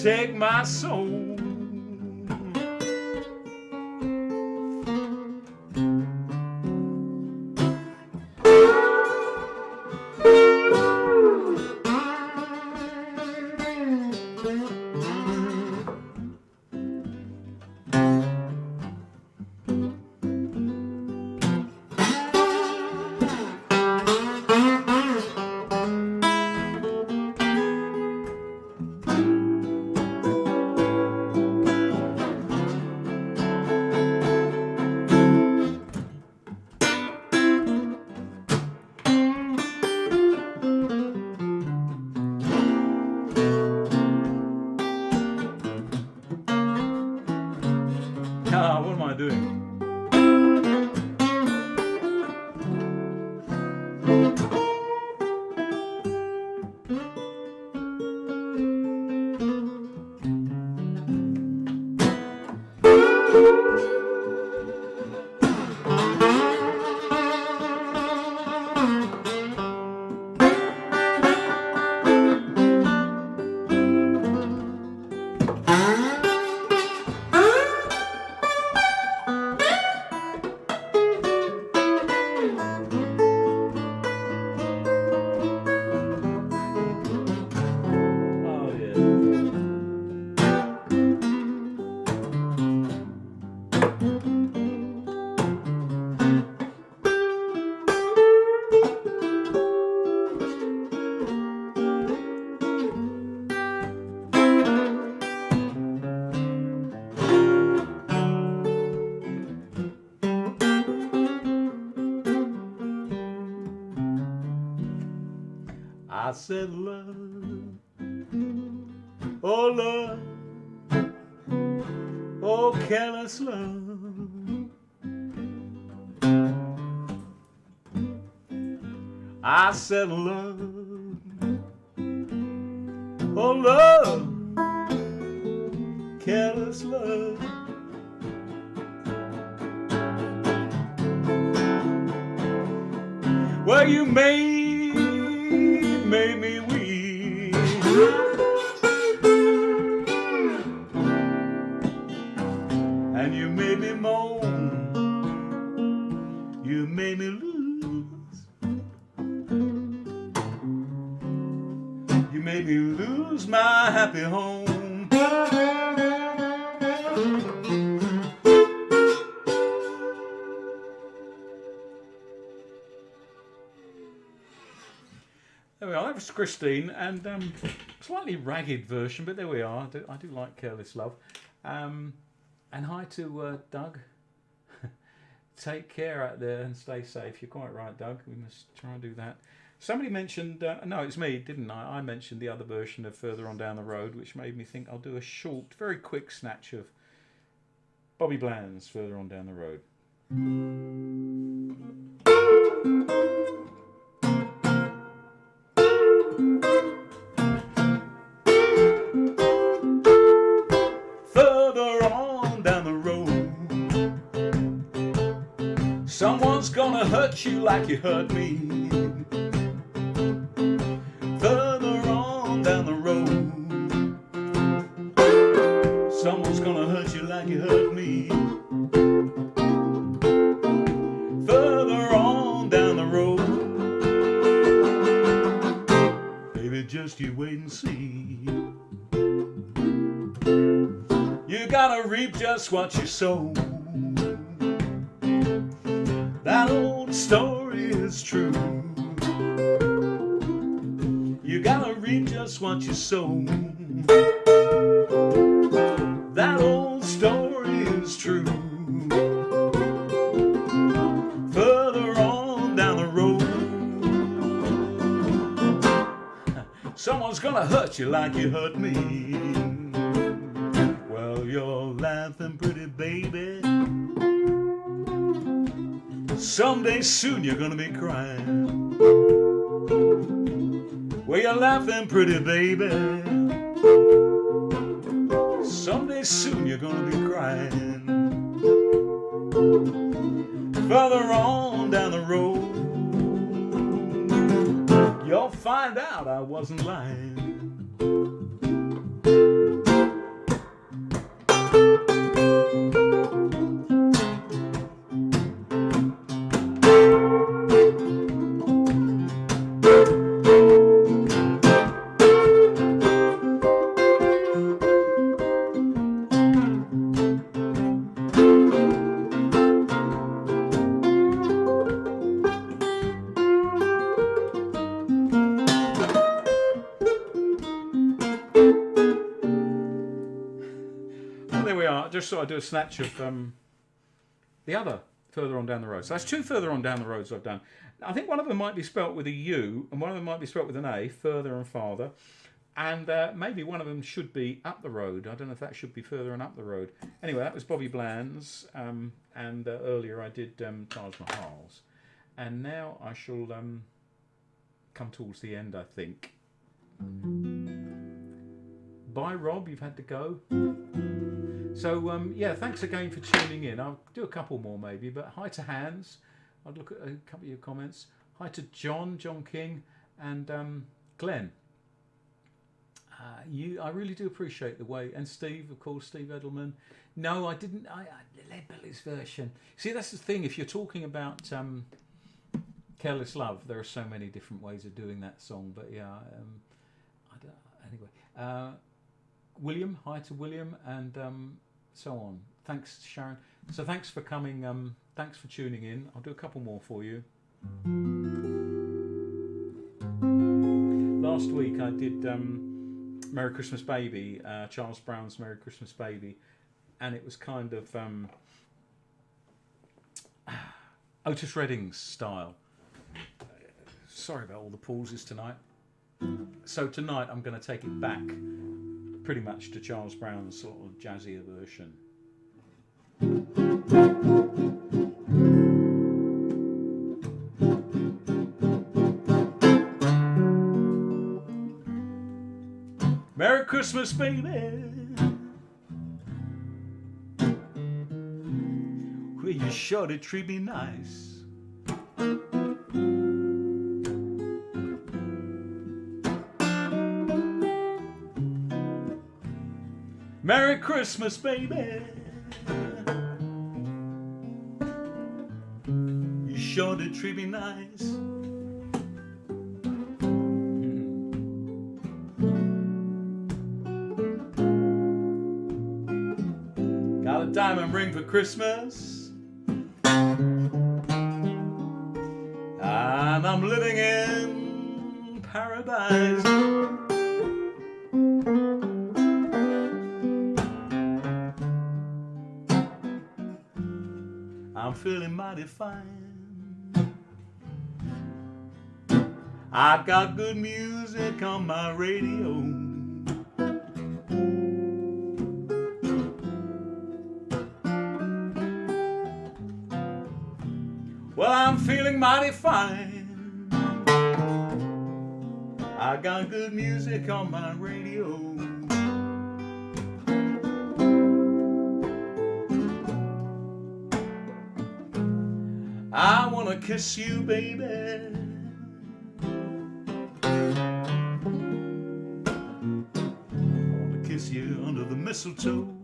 take my soul. What am I doing? I said love, oh love, oh careless love. I said love, oh love, careless love. Well, you made me happy home. There we are, that was Christine, and slightly ragged version, but there we are. I do like Careless Love. And hi to Doug. Take care out there and stay safe. You're quite right, Doug. We must try and do that. Somebody mentioned, no, it's me, didn't I? I mentioned the other version of Further On Down the Road, which made me think I'll do a short, very quick snatch of Bobby Bland's Further On Down the Road. Further on down the road, someone's gonna hurt you like you hurt me. Further on down the road, someone's gonna hurt you like you hurt me. Further on down the road, baby, just you wait and see. You gotta reap just what you sow. That old story is true. You gotta reap just what you sow. That old story is true. Further on down the road, someone's gonna hurt you like you hurt me. Well, you're laughing pretty, baby. Someday soon you're gonna be crying. Well, you're laughing pretty, baby. Someday soon you're gonna be crying. Further on down the road, you'll find out I wasn't lying. Just thought I'd do a snatch of the other Further On Down the Road. So that's two Further On Down the Roads I've done. I think one of them might be spelt with a U and one of them might be spelt with an A, Further and Farther. And maybe one of them should be Up the Road. I don't know if that should be Further and Up the Road. Anyway, that was Bobby Bland's. And earlier I did Taj Mahal's. And now I shall come towards the end, I think. Bye, Rob. You've had to go. So, yeah, thanks again for tuning in. I'll do a couple more maybe, but hi to Hans. I'll look at a couple of your comments. Hi to John King, and Glenn. I really do appreciate the way, and Steve, of course, Steve Edelman. No, I didn't. I Lead Belly's version. See, that's the thing. If you're talking about Careless Love, there are so many different ways of doing that song. But yeah, anyway. William, hi to William, and so on. Thanks, Sharon. So thanks for coming. Thanks for tuning in. I'll do a couple more for you. Last week I did Merry Christmas Baby, Charles Brown's Merry Christmas Baby, and it was kind of Otis Redding's style. Sorry about all the pauses tonight. So tonight I'm going to take it back pretty much to Charles Brown's sort of jazzier version. Merry Christmas, baby. Will you sure to treat me nice? Merry Christmas, baby. You sure did treat me nice. got a diamond ring for Christmas, and I'm living in paradise. I'm feeling mighty fine. I got good music on my radio. Well, I'm feeling mighty fine. I got good music on my radio. I wanna kiss you, baby. I wanna kiss you under the mistletoe.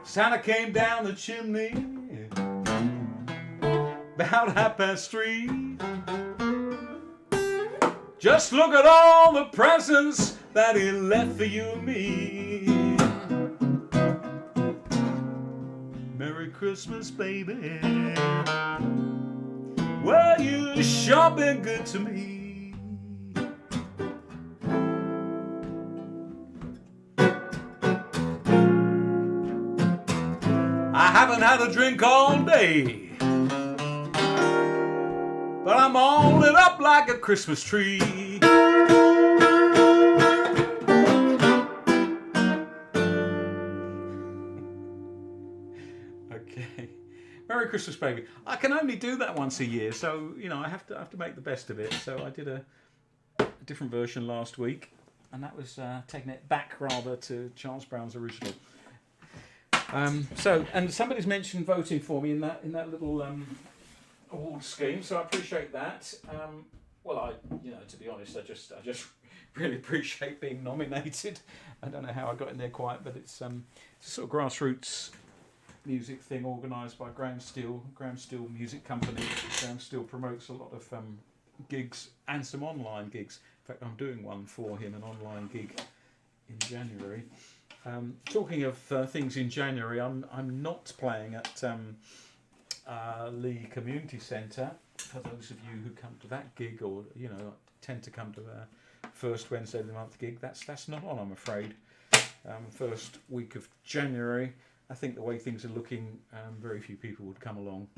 Santa came down the chimney about 3:30. Just look at all the presents that he left for you and me. Merry Christmas, baby. Well, you sure been good to me. I haven't had a drink all day, but I'm all lit up like a Christmas tree. Okay. Merry Christmas, baby. I can only do that once a year, so you know I have to make the best of it. So I did a different version last week, and that was taking it back rather to Charles Brown's original. And somebody's mentioned voting for me in that little award scheme, so I appreciate that. To be honest, I just really appreciate being nominated. I don't know how I got in there quite, but it's a sort of grassroots music thing organised by Graham Steele Music Company. Graham Steele promotes a lot of gigs and some online gigs. In fact, I'm doing one for him, an online gig in January. Talking of things in January, I'm not playing at Lee Community Centre. For those of you who come to that gig, or tend to come to the first Wednesday of the month gig, that's not on, I'm afraid. First week of January, I think the way things are looking, very few people would come along.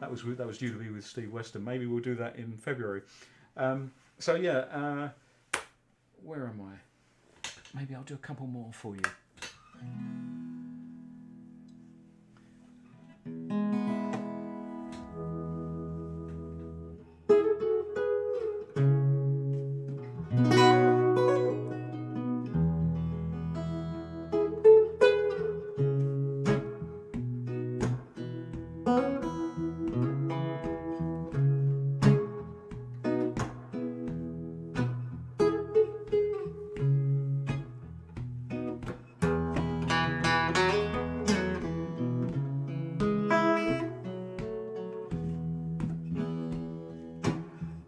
That was due to be with Steve Weston. Maybe we'll do that in February. Where am I? Maybe I'll do a couple more for you.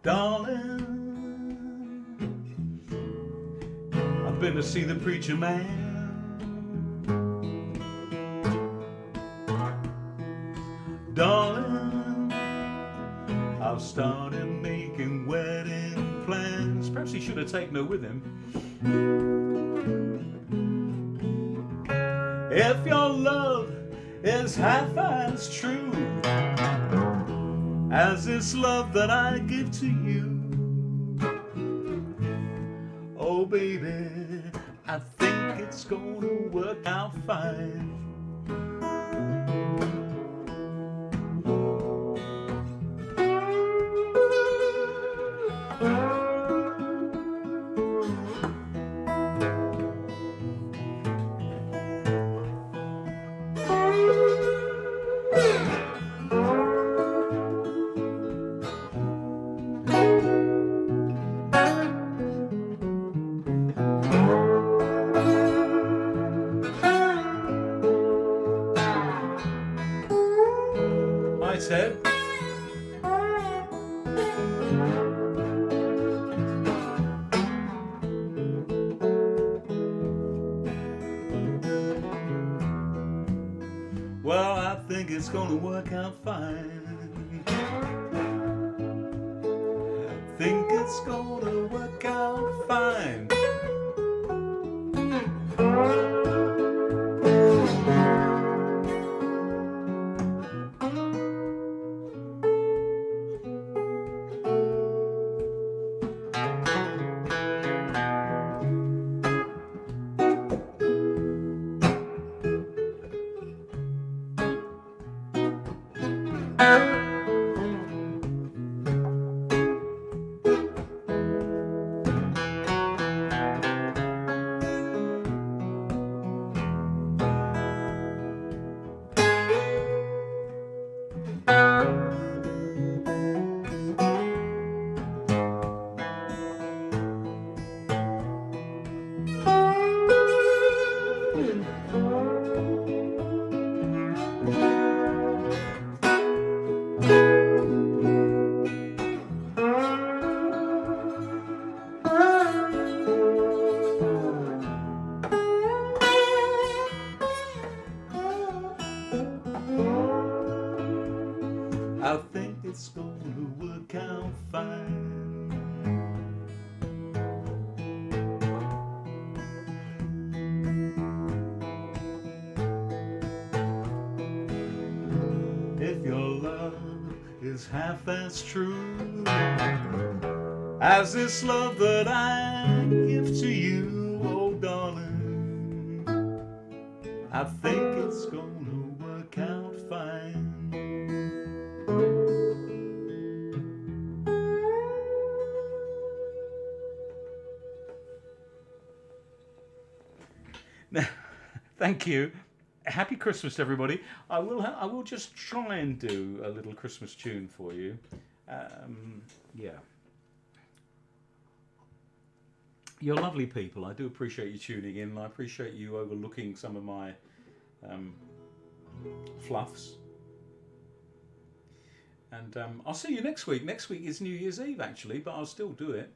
Darling, I've been to see the preacher man. Darling, I've started making wedding plans. Perhaps he should have taken her with him. If your love is half as true as this love that I give to you, oh baby, I think it's gonna work out fine. I said, well, I think it's gonna work out fine. I think it's gonna work out fine. I think it's gonna work out fine. If your love is half as true as this love that I give to you, oh darling, I think it's gonna work out fine. Thank you. Happy Christmas, everybody. I will just try and do a little Christmas tune for you. Yeah. You're lovely people. I do appreciate you tuning in. I appreciate you overlooking some of my fluffs. And I'll see you next week. Next week is New Year's Eve, actually, but I'll still do it.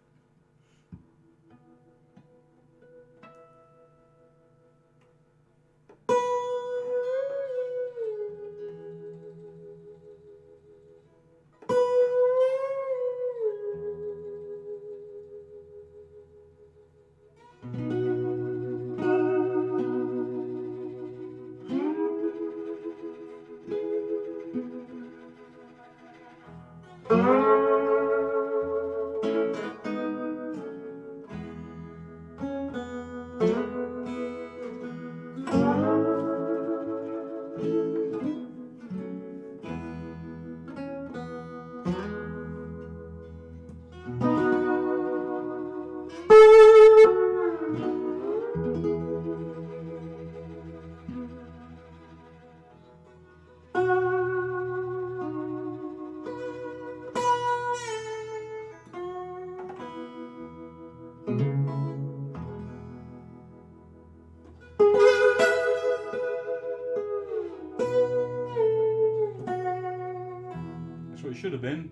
That's what it should have been.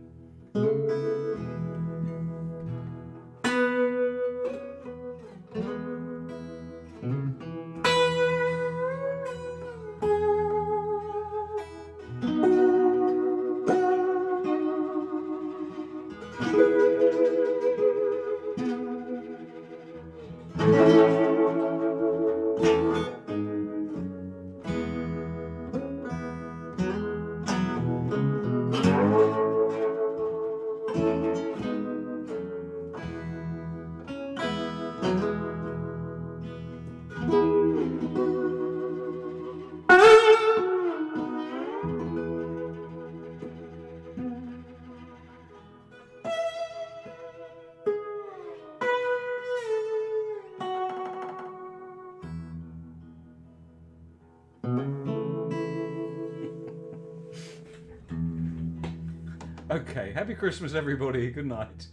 Okay, happy Christmas, everybody. Good night.